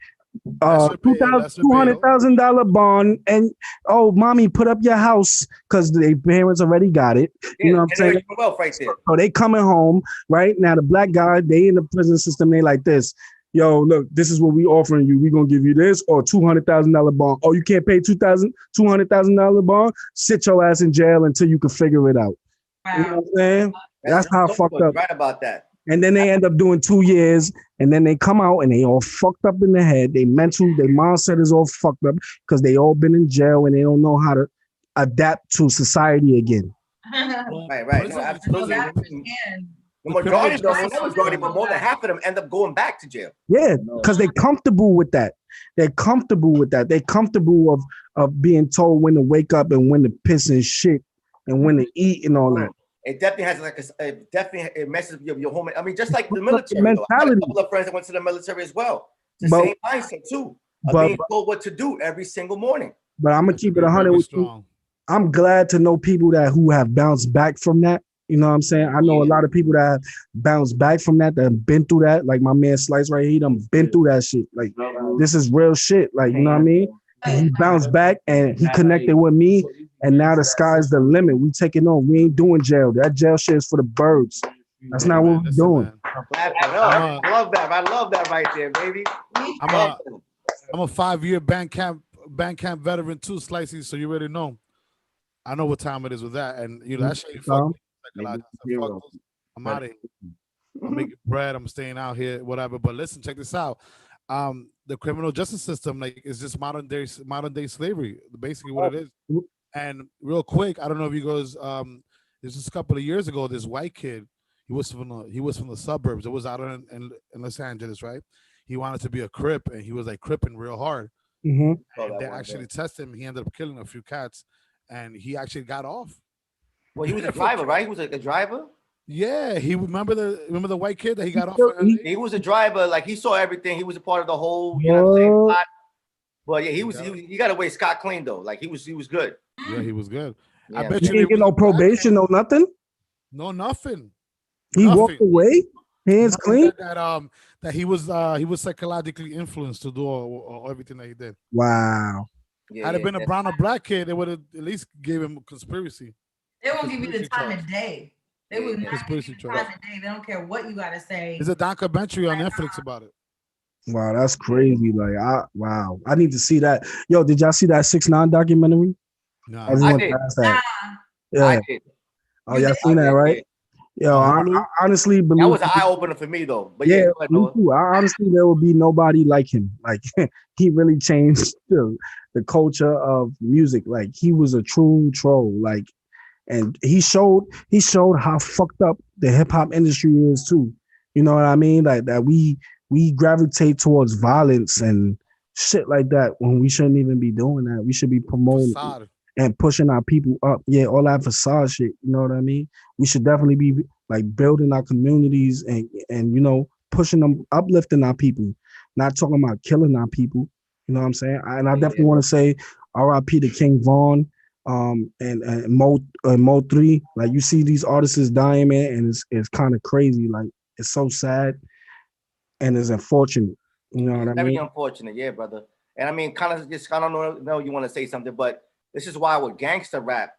$200,000 bond, and mommy, put up your house because the parents already got it. You know what I'm saying? Right there. So they coming home right now. The black guy, they in the prison system. They like this. yo, look, this is what we offering you. We gonna give you this or $200,000 bond. Oh, you can't pay $200,000 bond? Sit your ass in jail until you can figure it out. You know what I'm saying? That's how fucked up. Right about that. And then they end up doing 2 years, and then they come out and they all fucked up in the head. Their mindset is all fucked up because they all been in jail and they don't know how to adapt to society again. Right. No, absolutely. The majority, but more than half of them end up going back to jail. Yeah, because they're comfortable with that. They're comfortable with that. They're comfortable of being told when to wake up and when to piss and shit and when to eat and all that. It definitely has like it messes with your home. I mean, just like the military. Mentality. I had a couple of friends that went to the military as well. It's the same mindset too. Being told what to do every single morning. But I'm gonna keep it 100 with you. I'm glad to know people who have bounced back from that. You know what I'm saying? I know a lot of people that have bounced back from that have been through that. Like my man Slice right here, he done been through that shit. Like this is real shit. Like, you know what I mean? And he bounced back and he connected with me. And now the sky's the limit. We taking on. We ain't doing jail. That jail shit is for the birds. That's not what we're doing. I love that. I love that right there, baby. I'm a 5-year band camp veteran too, Slicey. So you already know. I know what time it is with that, and you know that shit. I'm out of here. I'm making bread. I'm staying out here, whatever. But listen, check this out. The criminal justice system, like, is just modern day slavery. Basically, what it is. And real quick, I don't know if you guys. This just a couple of years ago. This white kid, he was from the suburbs. It was out in Los Angeles, right? He wanted to be a Crip, and he was like cripping real hard. Mm-hmm. And they actually tested him. He ended up killing a few cats, and he actually got off. Well, he was a driver, right? He was a driver. Yeah, he remember the white kid that he got off. He was a driver. Like, he saw everything. He was a part of the whole. You know what I'm saying? But yeah, he got away scot clean though. Like he was good. Yeah, he was good. Yeah. I bet you didn't get no probation, no nothing. No, nothing. He walked away, hands clean. That he was psychologically influenced to do all everything that he did. Wow. Had it been a brown or black kid, they would have at least gave him conspiracy. They won't give you the time of day. They would not give you the time of day. They don't care what you gotta say. There's a documentary on Netflix about it. Wow, that's crazy. Like, I need to see that. Yo, did y'all see that 6ix9ine documentary? No, I did. Yeah. I did. Oh, y'all seen that, right? Yo, I honestly believe that was an eye opener for me though. But yeah, me too. Honestly, there will be nobody like him. Like he really changed the culture of music. Like he was a true troll. Like, and he showed how fucked up the hip hop industry is too. You know what I mean? Like that we gravitate towards violence and shit like that when we shouldn't even be doing that. We should be promoting and pushing our people up. Yeah, all that facade shit. You know what I mean? We should definitely be like building our communities and you know, pushing them, uplifting our people, not talking about killing our people. You know what I'm saying? And I definitely want to say R.I.P. to King Von and Mo 3. Like you see these artists dying, man, and it's kind of crazy. Like it's so sad and it's unfortunate. You know what I mean? Very unfortunate, yeah, brother. And I mean, kind of just, I don't know you want to say something, but this is why with gangster rap,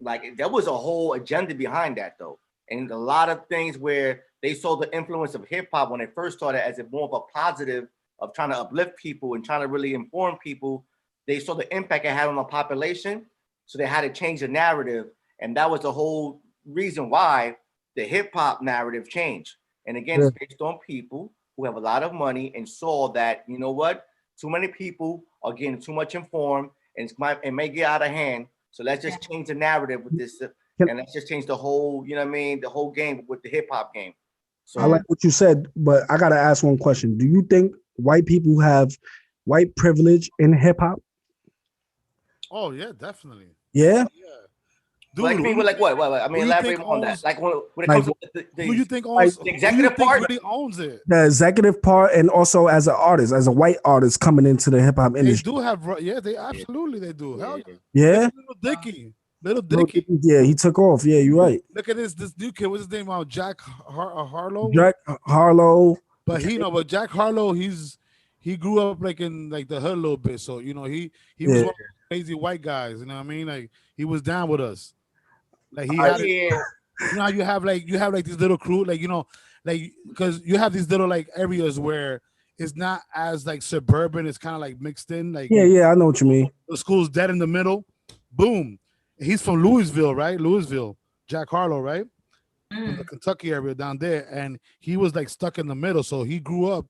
like there was a whole agenda behind that though. And a lot of things where they saw the influence of hip hop when it first started as a more of a positive of trying to uplift people and trying to really inform people. They saw the impact it had on the population. So they had to change the narrative. And that was the whole reason why the hip hop narrative changed. And again, it's based on people who have a lot of money and saw that, you know what, too many people are getting too much informed and it may get out of hand. So let's just change the narrative with this. And let's just change the whole, you know what I mean, the whole game with the hip hop game. So I like what you said, but I gotta ask one question. Do you think white people have white privilege in hip hop? Oh yeah, definitely. Yeah. Dude, like, what? I mean, elaborate on that. Like when it comes to the who you think owns the executive part? Really owns it. The executive part, and also as an artist, as a white artist coming into the hip hop industry. They do have, they absolutely they do. Hell yeah. Yeah. Little Dicky. Yeah, he took off. Yeah, you're right. Look at this new kid. What's his name? Jack Harlow. Jack Harlow. But but Jack Harlow, he grew up like in like the hood a little bit. So you know he was one of those crazy white guys. You know what I mean? Like he was down with us. Like he had You know how you have like these little crew, like because you have these little like areas where it's not as like suburban, it's kind of like mixed in, like Yeah, I know what you mean. the school's dead in the middle. Boom. He's from Louisville, right? Louisville, Jack Harlow, right? From the Kentucky area down there, and he was like stuck in the middle, so he grew up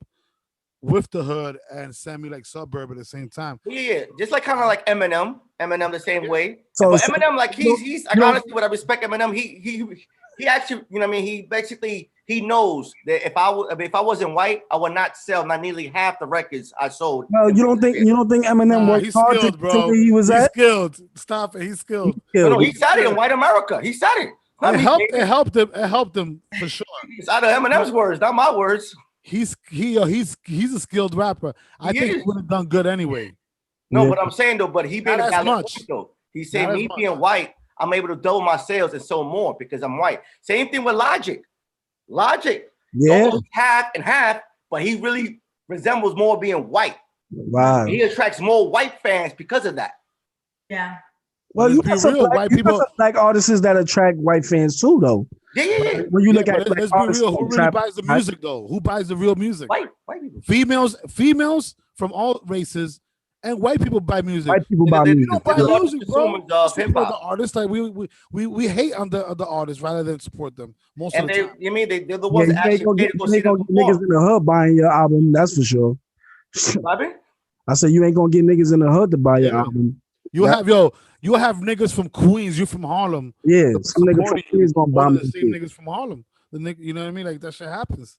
with the hood and semi like suburb at the same time. Yeah, just like kind of like Eminem. Eminem the same way. So- but so- Eminem, like he's like no. honestly, what I respect Eminem, he actually, you know what I mean? He basically he knows that if I wasn't white, I would not sell not nearly half the records I sold. No, you don't think Eminem worked He's hard to skilled, get to bro. where he was He's at? skilled. Stop it. He's skilled. No, he said it in white America. He said it. It helped him. It helped him for sure. It's out of Eminem's words, not my words. He's a skilled rapper. I think he would have done good anyway. No, but I'm saying though, but he made Not a as valid much. point though. He said Not as me much. being white, I'm able to double my sales and sell more because I'm white. Same thing with Logic. Yeah. Almost half and half, but he really resembles more being white. Wow. He attracts more white fans because of that. Yeah. Well, Let's you be got some real, black, white you got people- some black artists that attract white fans too, though. Yeah. When you look Yeah, at but black let's be artists real. that Who really trap- buys the music though? Who buys the real music? White people. Females from all races, and white people buy music. White people buy They music. don't buy They're the music, bro. consumers of Support hip-hop. the artists. Like we hate on the artists rather than support them most And of the time. they're the Yeah, ones you that ain't actually gonna pay get, to go you see ain't them gonna get niggas perform. in the hood buying your album, that's for sure. Bobby? I said you ain't gonna get niggas in the hood to buy your Yeah. album. You have niggas from Queens, you from Harlem. Yeah, that some nigga from supporting Queens you gonna more bomb than the this same shit. niggas from Harlem. The nigga, you know what I mean? Like that shit happens.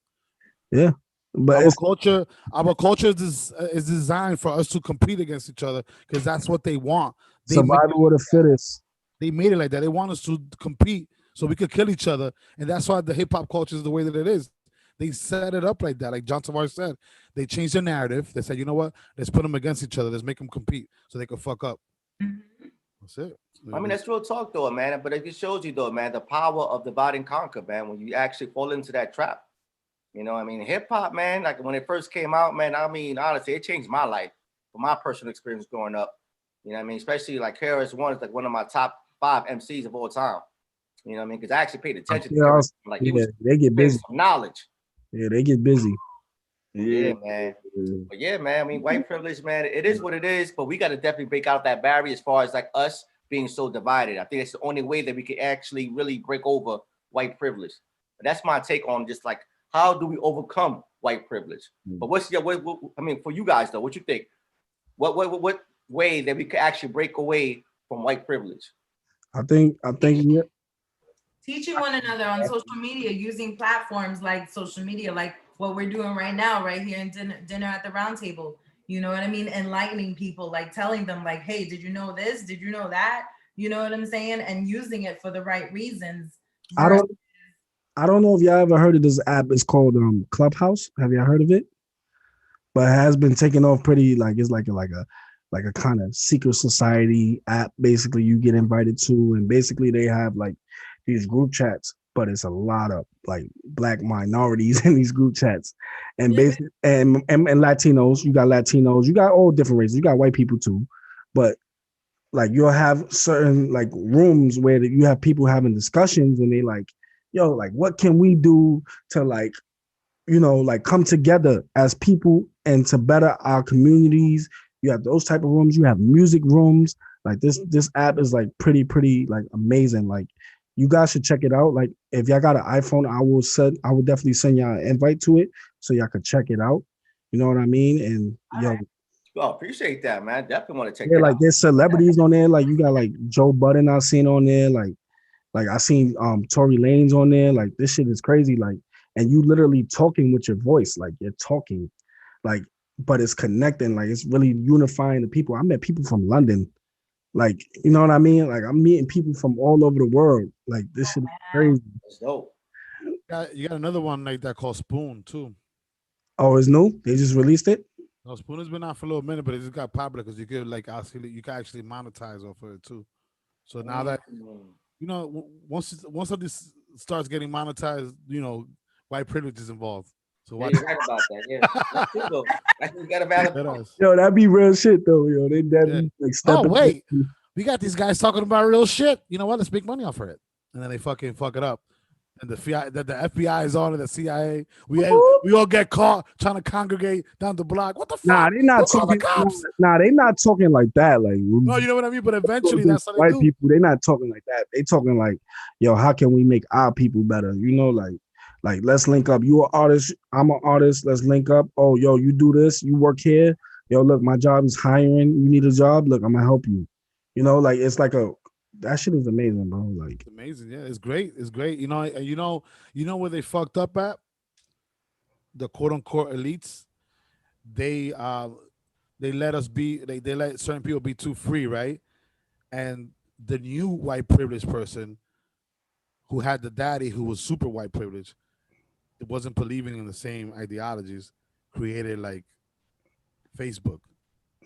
Yeah, but Our it's culture is designed for us to compete against each other because that's what they want. They made, survival of the fittest. they made it like that. They want us to compete so we could kill each other, and that's why the hip hop culture is the way that it is. They set it up like that, like John Tavares said. They changed the narrative. They said, you know what? Let's put them against each other. Let's make them compete so they can fuck up. That's it. I mean, that's real talk though, man. But it just shows you though, man, the power of divide and conquer, man, when you actually fall into that trap. You know, I mean, hip hop, man, like when it first came out, man, I mean, honestly, it changed my life from my personal experience growing up. You know what I mean? Especially like KRS-One is like one of my top 5 MCs of all time. You know what I mean? Because I actually paid attention to KRS. Like, he was they get busy. some knowledge. Yeah, they get busy. Yeah, man. But yeah, man, I mean, white privilege, man, it is what it is, but we got to definitely break out that barrier as far as like us being so divided. I think it's the only way that we can actually really break over white privilege. But that's my take on just like, how do we overcome white privilege? But what's your, what, I mean, for you guys though, what you think? What way that we could actually break away from white privilege? I think yeah. Teaching one another on social media, using platforms like social media, like what we're doing right now, right here in dinner at the round table. You know what I mean? Enlightening people, like telling them like, hey, did you know this? Did you know that? You know what I'm saying? And using it for the right reasons. I don't know if y'all ever heard of this app. It's called Clubhouse. Have y'all heard of it? But it has been taking off pretty, like it's like a kind of secret society app. Basically, you get invited to, and basically they have like these group chats, but it's a lot of like black minorities in these group chats, and basically and Latinos. You got Latinos. You got all different races. You got white people too, but like you'll have certain like rooms where you have people having discussions, and they like, yo, like what can we do to like, you know, like come together as people and to better our communities. You have those type of rooms. You have music rooms. Like this app is like pretty like amazing. Like you guys should check it out. Like if y'all got an iPhone, I will definitely send y'all an invite to it so y'all could check it out. You know what I mean? And yo, well, appreciate that, man. Definitely want to check yeah, that like out. there's celebrities on there. Like you got like Joe Budden I seen on there. Like I seen Tory Lanez on there. Like this shit is crazy. Like, and you literally talking with your voice. Like you're talking, like, but it's connecting. Like it's really unifying the people. I met people from London. Like, you know what I mean? Like I'm meeting people from all over the world. Like this shit is crazy. That's dope. You got another one like that called Spoon too. Oh, it's new? They just released it? No, Spoon has been out for a little minute, but it just got popular because you could like you can actually monetize off of it too. So now that you know, once of this starts getting monetized, you know, white privilege is involved. So Yeah, you're right about that. Yeah, that's true though. You got a valid point. Yo, that'd be real shit though. Yo, they definitely like Oh stepping. wait, we got these guys talking about real shit. You know what? Let's make money off of it. and then they fucking fuck it up. And the FBI is on it, the CIA. We all get caught trying to congregate down the block. What the fuck? Nah, they not Who called the talking. cops? Nah, they not talking like that. Like, No, you know what I mean. But eventually, that's what they white do. people. They not talking like that. They talking like, yo, how can we make our people better? You know, like let's link up. You an artist, I'm an artist. Let's link up. Oh, yo, you do this. You work here. Yo, look, my job is hiring. You need a job. Look, I'm gonna help you. You know, like it's like that shit is amazing, bro. Like It's amazing. Yeah, it's great. It's great. You know where they fucked up at? The quote unquote elites. They let us be. They let certain people be too free, right? And the new white privileged person who had the daddy who was super white privileged, it wasn't believing in the same ideologies, created like Facebook,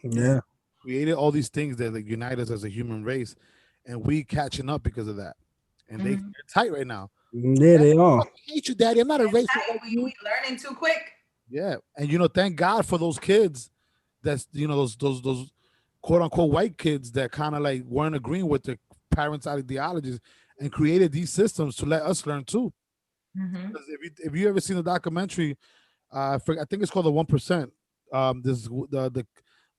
yeah, created all these things that like unite us as a human race, and we catching up because of that. And they're tight right now. yeah, they are. I hate you, daddy. I'm not a racist. Like We you. learning too quick. Yeah, and thank God for those kids. That's those quote unquote white kids that kind of like weren't agreeing with their parents' ideologies and created these systems to let us learn too. Because if you ever seen the documentary, I think it's called The 1%. This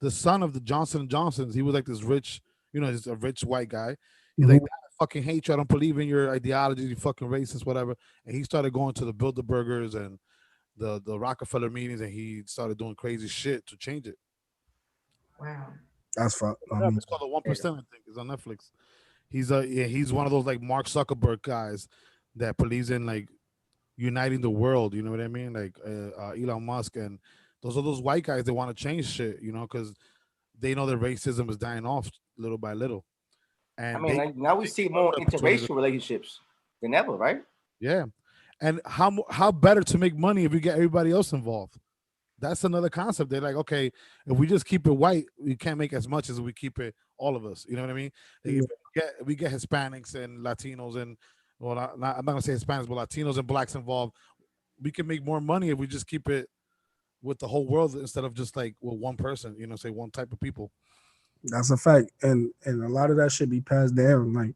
the son of the Johnson and Johnsons. He was like this rich, he's a rich white guy. He's like, I fucking hate you. I don't believe in your ideologies. You fucking racist, whatever. And he started going to the Bilderbergers and the Rockefeller meetings, and he started doing crazy shit to change it. Wow. That's fuck. It's called The 1%. I think it's on Netflix. He's one of those like Mark Zuckerberg guys that believes in like uniting the world. You know what I mean? Like Elon Musk, and those are those white guys that want to change shit. Because they know that racism is dying off little by little. And I mean, now we see more interracial relationships than ever, right? Yeah, and how better to make money if we get everybody else involved. That's another concept. They're like, okay, if we just keep it white, we can't make as much as we keep it all of us. You know what I mean? Like if we get Hispanics and Latinos and I'm not gonna say Hispanics, but Latinos and blacks involved, we can make more money if we just keep it with the whole world instead of just like with one person. Say one type of people. That's a fact, and a lot of that should be passed down, like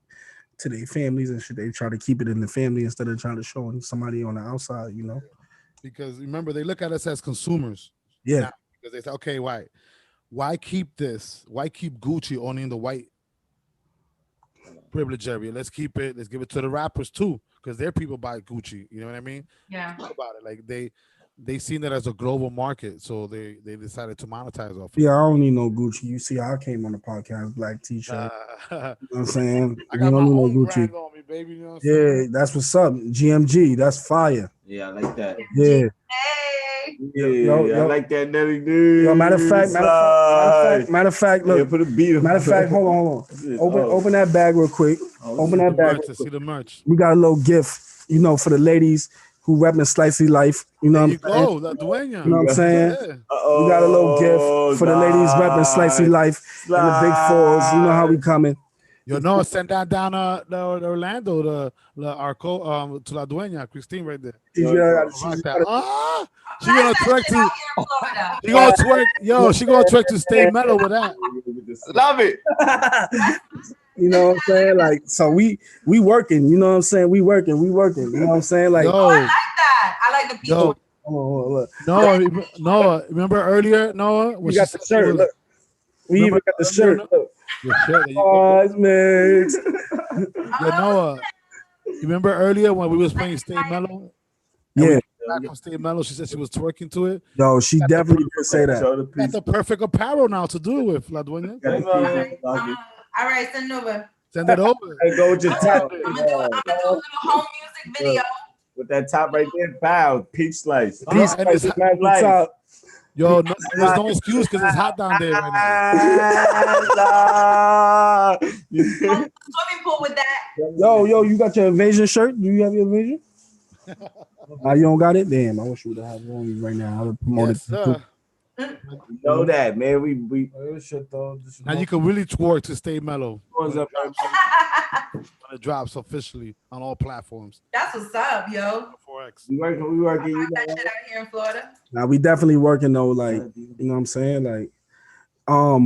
to their families and shit. They try to keep it in the family instead of trying to show somebody on the outside. Because remember, they look at us as consumers. Yeah. Now, because they say, okay, why keep this? Why keep Gucci only in the white privilege area? Let's keep it. Let's give it to the rappers too, because their people buy Gucci. You know what I mean? Yeah. Think about it. Like they seen it as a global market, so they decided to monetize off. Yeah, I don't need no Gucci. You see how I came on the podcast, black t-shirt. You know what I'm saying? I got my own brand on me, baby. You know what I'm saying? That's what's up. GMG, that's fire. Yeah, I like that. Yeah. Hey. Yeah, I like that Nelly dude. Yo, matter of fact, look. Put a beat. Matter of fact, hold on. Open that bag real quick. Open that bag. To see the merch. We got a little gift, for the ladies who repping Slicey Life. You know what I'm saying? La Dueña. You know what I'm saying? We got a little gift for the ladies repping Slicey Life and the big fours. You know how we coming. Send that down to Orlando, to La Dueña, Christine right there. She gonna twerk to. She gonna twerk. Yo, she gonna twerk to Stay Mellow with that. Love it. You know what I'm saying? Like, so we working. You know what I'm saying? We working. You know what I'm saying? Like, I like that. I like the people. Look. Noah, remember earlier, Noah? We got the shirt. Look. We even got the shirt. Look. Man. Noah, you remember earlier when we was playing Stay Mellow? Yeah. Back on Stay Mellow, she said she was twerking to it. Yo, she definitely did say that. That's the perfect apparel now to do it with, La Dueña. All right, send it over. Send it over. Hey, go with your top. I'm gonna do a little home music video. With that top right there, pow, peach slice. Peach slice. Yo, there's no excuse because it's hot down there right now. Swimming pool with that. Yo, you got your invasion shirt? Do you have your invasion? You don't got it? Damn, I wish you would have it on you right now. I would promote it. You know that, man. We now you can really twerk to Stay Mellow. When it drops officially on all platforms. That's what's up, yo. 4X. We working. You that shit out here in Florida. Now we definitely working though. Like, you know what I'm saying? Like, I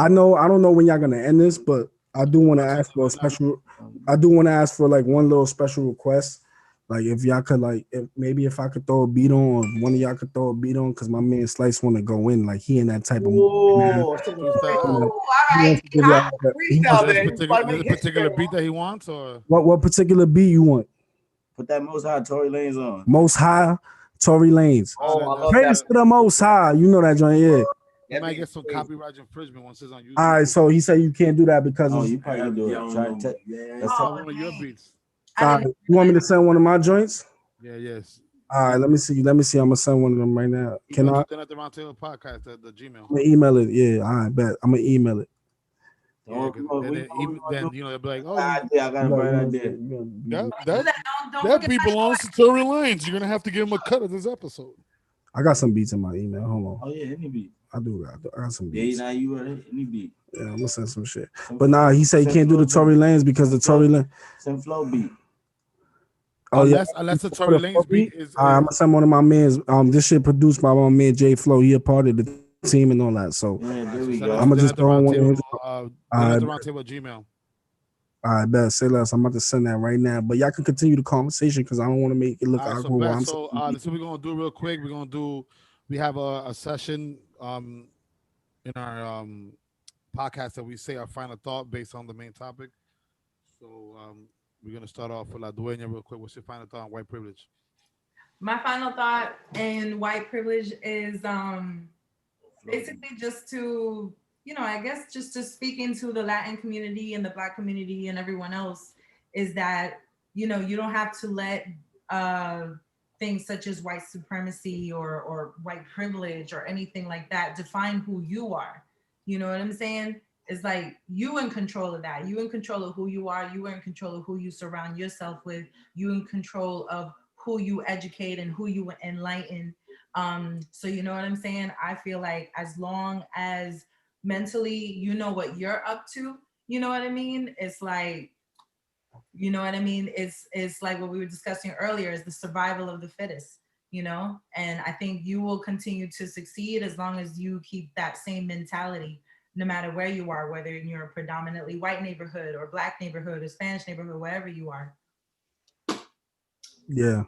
don't know when y'all gonna end this, but I do want to ask for a special. I do want to ask for like one little special request. Like if y'all could like, if I could throw a beat on, or if one of y'all could throw a beat on, because my man Slice want to go in. Like he in that type of mood. Whoa, Who's that? Ooh, all He right. wants to give y'all like freestyle, There's man. You about to make a history particular right beat now. that he wants, or what particular beat you want? Put that Most High Tory Lanez on. Most High, Tory Lanez. Oh, I love Praise that. to the Most High. You know that joint, yeah. you That might beat get is some crazy. copyright infringement once it's on YouTube. All right, so he said you can't do that because Oh, it's, you probably can do it. Try to let's Oh, One of your dang. beats. I all didn't right. You want me to send one of my joints? Yeah, yes. All right, let me see. I'm gonna send one of them right now. Can Email I? to Dinner at the Roundtable Podcast at the Gmail. I'm gonna email it. Yeah, all right, bet. I'm gonna email it. Yeah, then you know they'll be like, oh, you, idea. I got a bright idea. don't that forget beat belongs to Tory Lanez. You're gonna have to give him a cut of this episode. I got some beats in my email. Hold on. Oh yeah, any beat. I got some Yeah, beats. now you ready? Any beat. Yeah, I'm gonna send some shit. But nah, he said he can't do the Tory Lanez because the Tory Lanez. Some flow beat. Oh yeah, Unless the Tory Lanez beat is, all right, I'm gonna send one of my mans. This shit produced by my man J Flow. He a part of the team and all that. So Yeah, there we go. I'm gonna just throw one in. Dinner at the Roundtable at Gmail. All right, bet. Say less. I'm about to send that right now. But y'all can continue the conversation because I don't want to make it look All right, awkward. While I'm so this is what we're gonna do real quick. We have a session in our podcast that we say our final thought based on the main topic. So we're gonna start off with La Dueña real quick. What's your final thought on white privilege? My final thought in white privilege is basically just to, I guess just to speak into the Latin community and the Black community and everyone else, is that, you don't have to let things such as white supremacy or white privilege or anything like that define who you are. You know what I'm saying? It's like you in control of that. You in control of who you are. You are in control of who you surround yourself with. You in control of who you educate and who you enlighten. So you know what I'm saying? I feel like as long as mentally you know what you're up to, you know what I mean? It's like, you know what I mean? It's like what we were discussing earlier, is the survival of the fittest, And I think you will continue to succeed as long as you keep that same mentality, no matter where you are, whether in your predominantly white neighborhood or Black neighborhood or Spanish neighborhood, wherever you are. Yeah.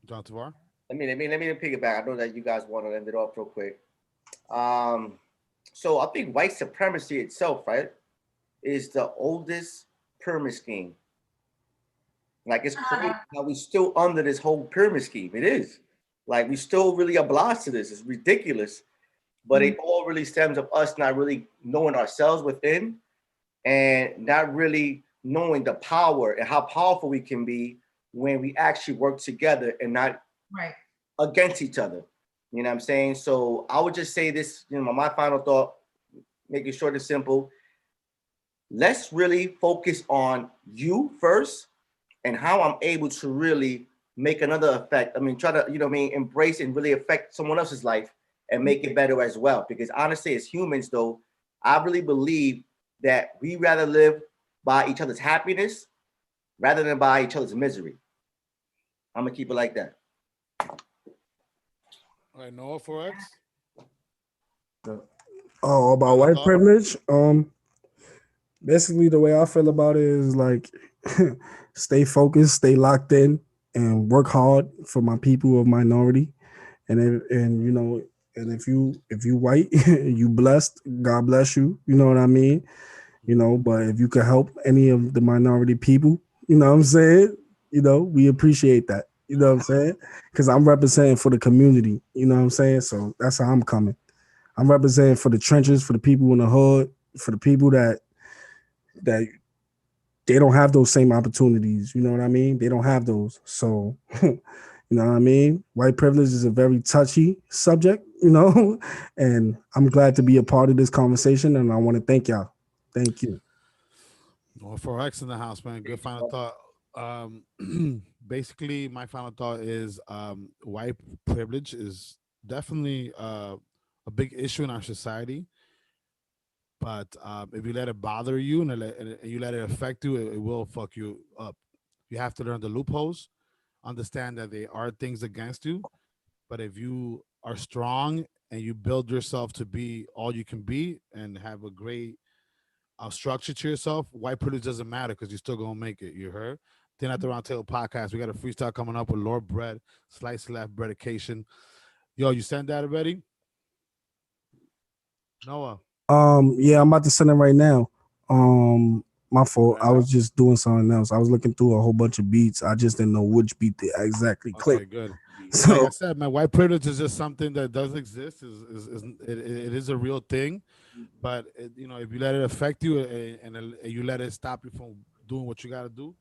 John Tavar? Let me piggyback. I know that you guys want to end it off real quick. So I think white supremacy itself, right, is the oldest pyramid scheme. Like, it's crazy how we still under this whole pyramid scheme. It is. Like, we still really obliged to this. It's ridiculous. But it all really stems of us not really knowing ourselves within and not really knowing the power and how powerful we can be when we actually work together and not against each other. You know what I'm saying? So I would just say this, my final thought, make it short and simple. Let's really focus on you first and how I'm able to really make another effect. I mean, try to, embrace and really affect someone else's life and make it better as well. Because honestly, as humans though, I really believe that we rather live by each other's happiness rather than by each other's misery. I'm gonna keep it like that. All right, Noah 4X. Oh, about white privilege. Basically the way I feel about it is like stay focused, stay locked in, and work hard for my people of minority. And if you white, you blessed, God bless you. You know what I mean? But if you could help any of the minority people, you know what I'm saying? We appreciate that. You know what I'm saying? Because I'm representing for the community. You know what I'm saying? So that's how I'm coming. I'm representing for the trenches, for the people in the hood, for the people that they don't have those same opportunities. You know what I mean? They don't have those. So, you know what I mean? White privilege is a very touchy subject, and I'm glad to be a part of this conversation. And I want to thank y'all. Thank you. Well, 4X in the house, man. Good final thought. Basically, my final thought is white privilege is definitely a big issue in our society. But if you let it bother you and you let it affect you, it will fuck you up. You have to learn the loopholes, understand that there are things against you. But if you are strong and you build yourself to be all you can be and have a great a structure to yourself, white privilege doesn't matter because you're still gonna make it. You heard? Then at the Round Table podcast, we got a freestyle coming up with Lord Bread, Slice Left, Breadication. Yo, you sent that already? Noah. Yeah, I'm about to send it right now. My fault. I was just doing something else. I was looking through a whole bunch of beats. I just didn't know which beat to exactly click. Okay, good. So like I said, man, white privilege is just something that does exist. It is a real thing, but you know, if you let it affect you and you let it stop you from doing what you got to do,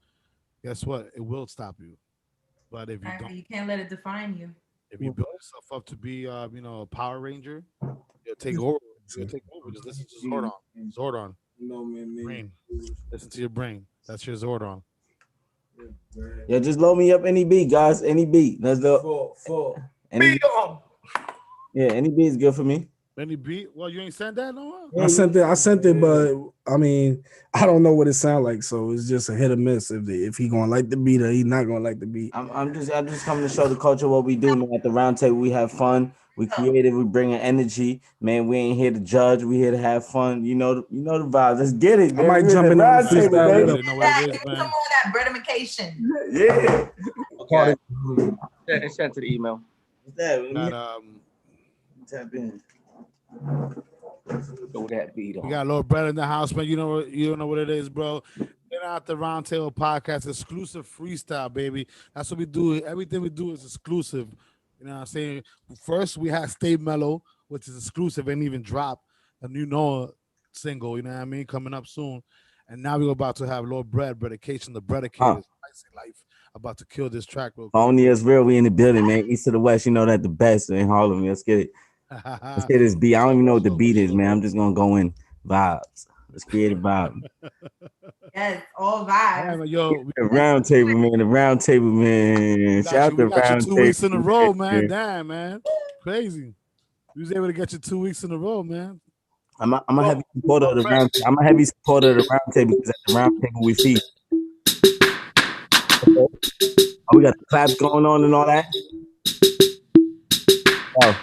guess what? It will stop you. But if you Exactly. don't, You can't let it define you. if you build yourself up to be, you know, a Power Ranger, you'll take over. You'll take over. Just listen to Zordon. Zordon. no man, Brain. Listen to your brain. That's your Zordon. Yeah, just load me up any beat, guys. Any beat. Let's do any, yeah, any beat is good for me. Any beat? Well, you ain't sent that, no? I sent it, but I mean, I don't know what it sounds like, so it's just a hit or miss if he gonna like the beat or he not gonna like the beat. I'm just coming to show the culture what we do, man. At the round table, we have fun. We creative. We bring in energy, man. We ain't here to judge. We here to have fun. You know the vibes. Let's get it, man. I might jump in the round freestyle table, with baby. him. Know what it is, Some man. more of that breadification. Yeah. Okay. Send to the email. What's that? Let me Got, tap in. Throw that beat we on. got Lord Bread in the house, man. You don't know what it is, bro. Get out the Round Table podcast, exclusive freestyle, baby. That's what we do. Everything we do is exclusive. You know what I'm saying? First, we had Stay Mellow, which is exclusive, ain't even dropped. A new Noah single, you know what I mean, coming up soon. And now we're about to have Lord Bread, Breadication, the Breadicators, Life, about to kill this track real quick. Only is real. We in the building, man. East to the west. You know that the best in Harlem. Let's get it. Let's get this beat. I don't even know what the beat is, man. I'm just gonna go in vibes. Let's create a vibe. Yes, all Yeah, vibes. man, yo, The round table, man. The round table, man. Shout out we the got you round 2 table. weeks in a row, man. Damn, man. Crazy. We was able to get you 2 weeks in a row, man. I'm a heavy supporter of the round. I'm a heavy supporter of the round table because at the round table we feed. Oh, we got the claps going on and all that. Oh.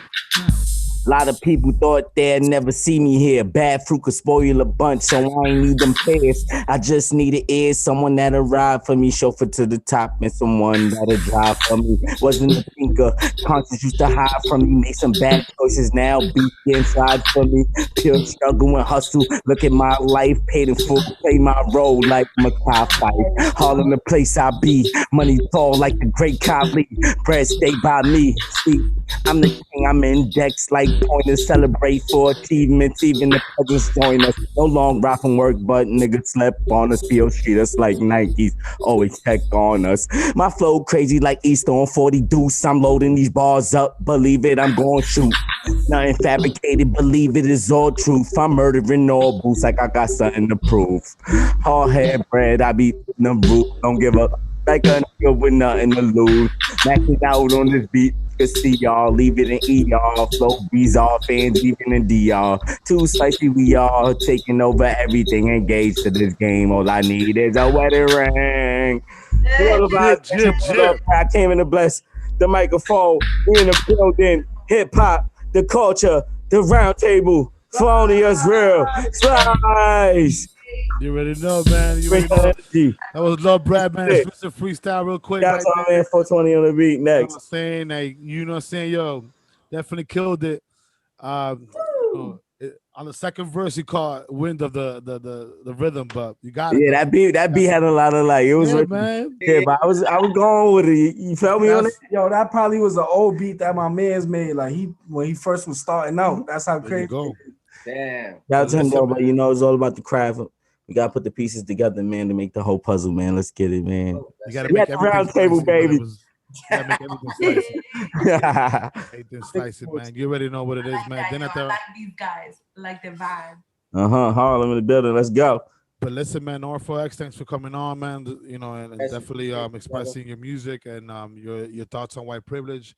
A lot of people thought they'd never see me here. Bad fruit could spoil a bunch, so I ain't need them pairs. I just need an ear, someone that'll ride for me, chauffeur to the top, and someone that'll drive for me. Wasn't a thinker, conscience used to hide from me. Made some bad choices, now beat inside for me. Pure struggle and hustle. Look at my life, paid in full, play my role like Makai fight. All in the place I be, money tall like the great Kylie. Bread stay by me. See, I'm the king, I'm indexed like pointers, celebrate for achievements, even the peasants join us. No long ride from work, but niggas slept on us. PO treat us like Nikes, always check on us. My flow crazy like Easter on 40 deuce. I'm loading these bars up, believe it, I'm going to shoot. Nothing fabricated, believe it is all truth. I'm murdering all boots like I got something to prove. Hard head bread, I be the roof, don't give up. Like a nigga with nothing to lose. Maxing out on this beat. See y'all, leave it in ER. Flow B's all fans, even in DR. Too spicy, we are taking over everything. Engaged to this game. All I need is a wedding ring. I came in to bless the microphone. We in the building. Hip hop, the culture, the round table. Felonious real. Slice. You already know, man. You already know. That was Lord Brad, man. Exclusive freestyle real quick. That's all, man. 420 on the beat next. You know what I'm saying? Like, you know what I'm saying? Yo, definitely killed it. On the second verse, he called Wind of the Rhythm, but you got it. Yeah, that beat had a lot of like, it was man. Yeah, but I was going with it. You felt me on it? Yo, that probably was an old beat that my man's made. Like when he first was starting out. That's how crazy. Go. Damn. Shout out to him, though, but you know, it's all about the craft. We gotta put the pieces together, man, to make the whole puzzle, man. Let's get it, man. You gotta make the round table, baby. You gotta make everything spicy. Everything spicy, man. You already know what it is, man. Then I like these guys, like the vibe. Harlem in the building. Let's go. But listen, man, R4X, thanks for coming on, man. You know, and definitely expressing your music and your thoughts on white privilege.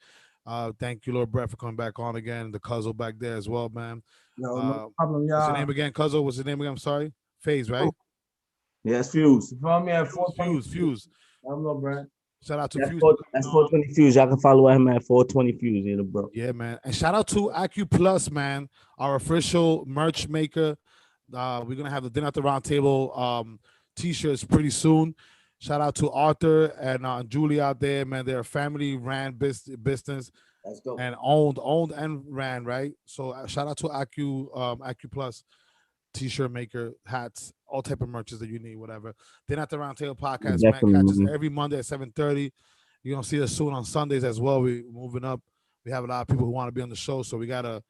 Thank you, Lord Brett, for coming back on again. The Cuzzle back there as well, man. No problem, y'all. What's your name again, Cuzzle? What's your name again? I'm sorry. Phase, right? Yeah, it's Fuse. You follow me at 420. Fuse. I'm no Brad. Shout out to That's Fuse. That's 420 Fuse. Y'all can follow him at 420 Fuse, you know, bro. Yeah, man. And shout out to IQ Plus, man, our official merch maker. We're gonna have the Dinner at the Round Table t-shirts pretty soon. Shout out to Arthur and Julie out there, man. They're a family ran business. Let's go. And owned and ran, right? So shout out to Acu Plus t-shirt maker, hats, all type of merches that you need, whatever. Dinner at the Round Table podcast, man, catches every Monday at 7:30. You're gonna see us soon on Sundays as well. We're moving up. We have a lot of people who want to be on the show, so we gotta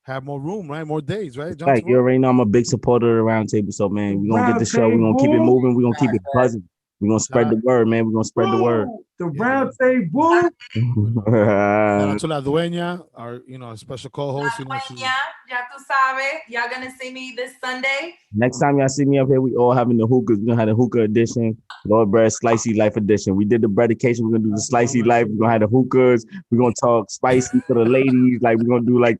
have more room, right? More days, right? John, right, you already know I'm a big supporter of the Round Table, so man, we're gonna get the show. We're gonna keep it moving. We're gonna keep it buzzing. We're gonna spread the word, man. We're gonna spread the word. The Round Table. Shout out to La Dueña, our special co-host. La Dueña, ya tú sabes. Y'all gonna see me this Sunday. Next time y'all see me up here, we all having the hookahs. We're gonna have the hookah edition, Lord Bread Slicey Life edition. We did the bread occasion. We're gonna do the Slicey Life. We're gonna have the hookahs. We're gonna talk spicy for the ladies. Like we're gonna do we're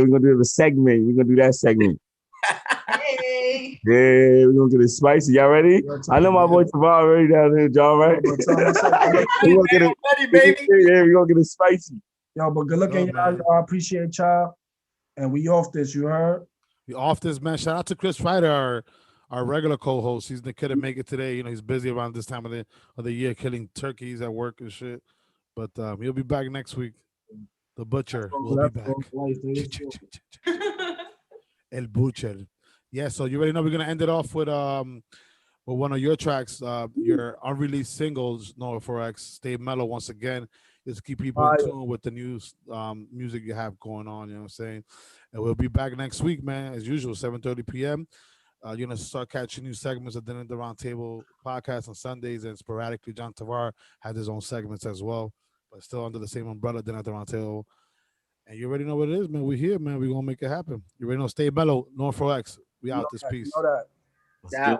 gonna do the segment. We're gonna do that segment. Hey. Yeah, we're gonna get it spicy. Y'all ready? I know my boy Tavar already down here, John, right? We're gonna get it, baby. Yeah, we're gonna get it spicy. Yo, but good looking, y'all. I appreciate y'all. And we off this, you heard? We off this, man. Shout out to Chris Ryder, our regular co-host. He's the couldn't make it today. He's busy around this time of the year, killing turkeys at work and shit. But he'll be back next week. The butcher will be back. El Butcher. Yeah, so you already know we're gonna end it off with one of your tracks, your unreleased singles, Noah 4X, Stay Mellow once again. Just keep people in tune with the new music you have going on, you know what I'm saying? And we'll be back next week, man, as usual, 7:30 p.m. You're gonna start catching new segments of Dinner at the Round Table podcast on Sundays, and sporadically John Tavar has his own segments as well, but still under the same umbrella, Dinner at the Round Table. And you already know what it is, man. We're here, man. We're gonna make it happen. You already know. Stay mellow. North 4X. We out this piece. Yeah.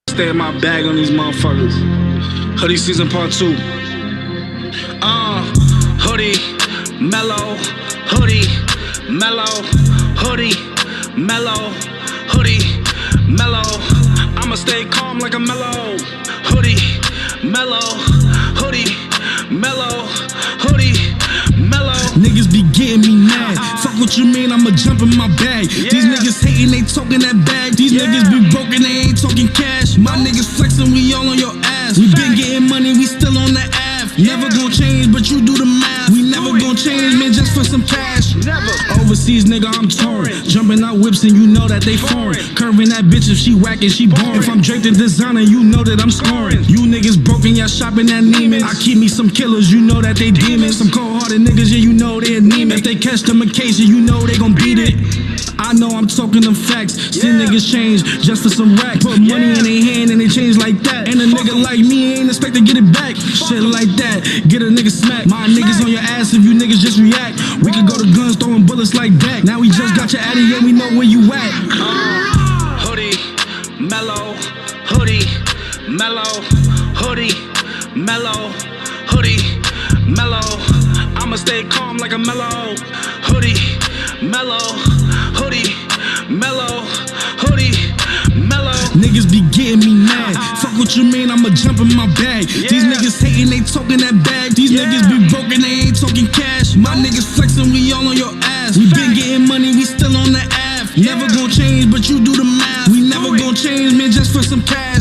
Stay in my bag on these motherfuckers. Hoodie season part 2. Hoodie, mellow, hoodie, mellow, hoodie, mellow, hoodie, mellow. I'ma stay calm like a mellow. Hoodie, mellow, hoodie, mellow, hoodie, mellow. Niggas be getting me mad. Fuck what you mean, I'ma jump in my bag. These niggas hating, they talking that bag. These niggas be broken, they ain't talking cash. My niggas flexing, we all on your ass. We been getting money, we still on the app. Never gon' change, but you do the math. We never gon' change, man, just for some cash. Overseas, nigga, I'm torn. Jumping out whips and you know that they foreign. Curving that bitch if she whacking, she boring. If I'm draped in designer, you know that I'm scoring. You niggas broken, y'all shopping at Neiman's. I keep me some killers, you know that they demons. Some cold-hearted niggas, yeah, you know they anemic. If they catch them occasion, you know they gon' beat it. I know I'm talking them facts. See niggas change just for some rack. Put money in their hand and they change like that. And a nigga like me ain't expect to get it back. Shit like that, get a nigga smack. My niggas on your ass if you niggas just react. We could go to guns throwing bullets like that. Now we just got your addy and we know where you at. Hoodie, mellow, hoodie, mellow, hoodie, mellow, hoodie, mellow. I'ma stay calm like a mellow. Hoodie, mellow, hoodie, mellow, hoodie, mellow. Niggas be getting me mad. Fuck what you mean, I'ma jump in my bag. These niggas hating, they talking that bag. These niggas be broken, they ain't talking cash. My niggas flexing, we all on your ass. We been getting money, we still on the app. Never gon' change, but you do the math. We never gon' change, man, just for some cash.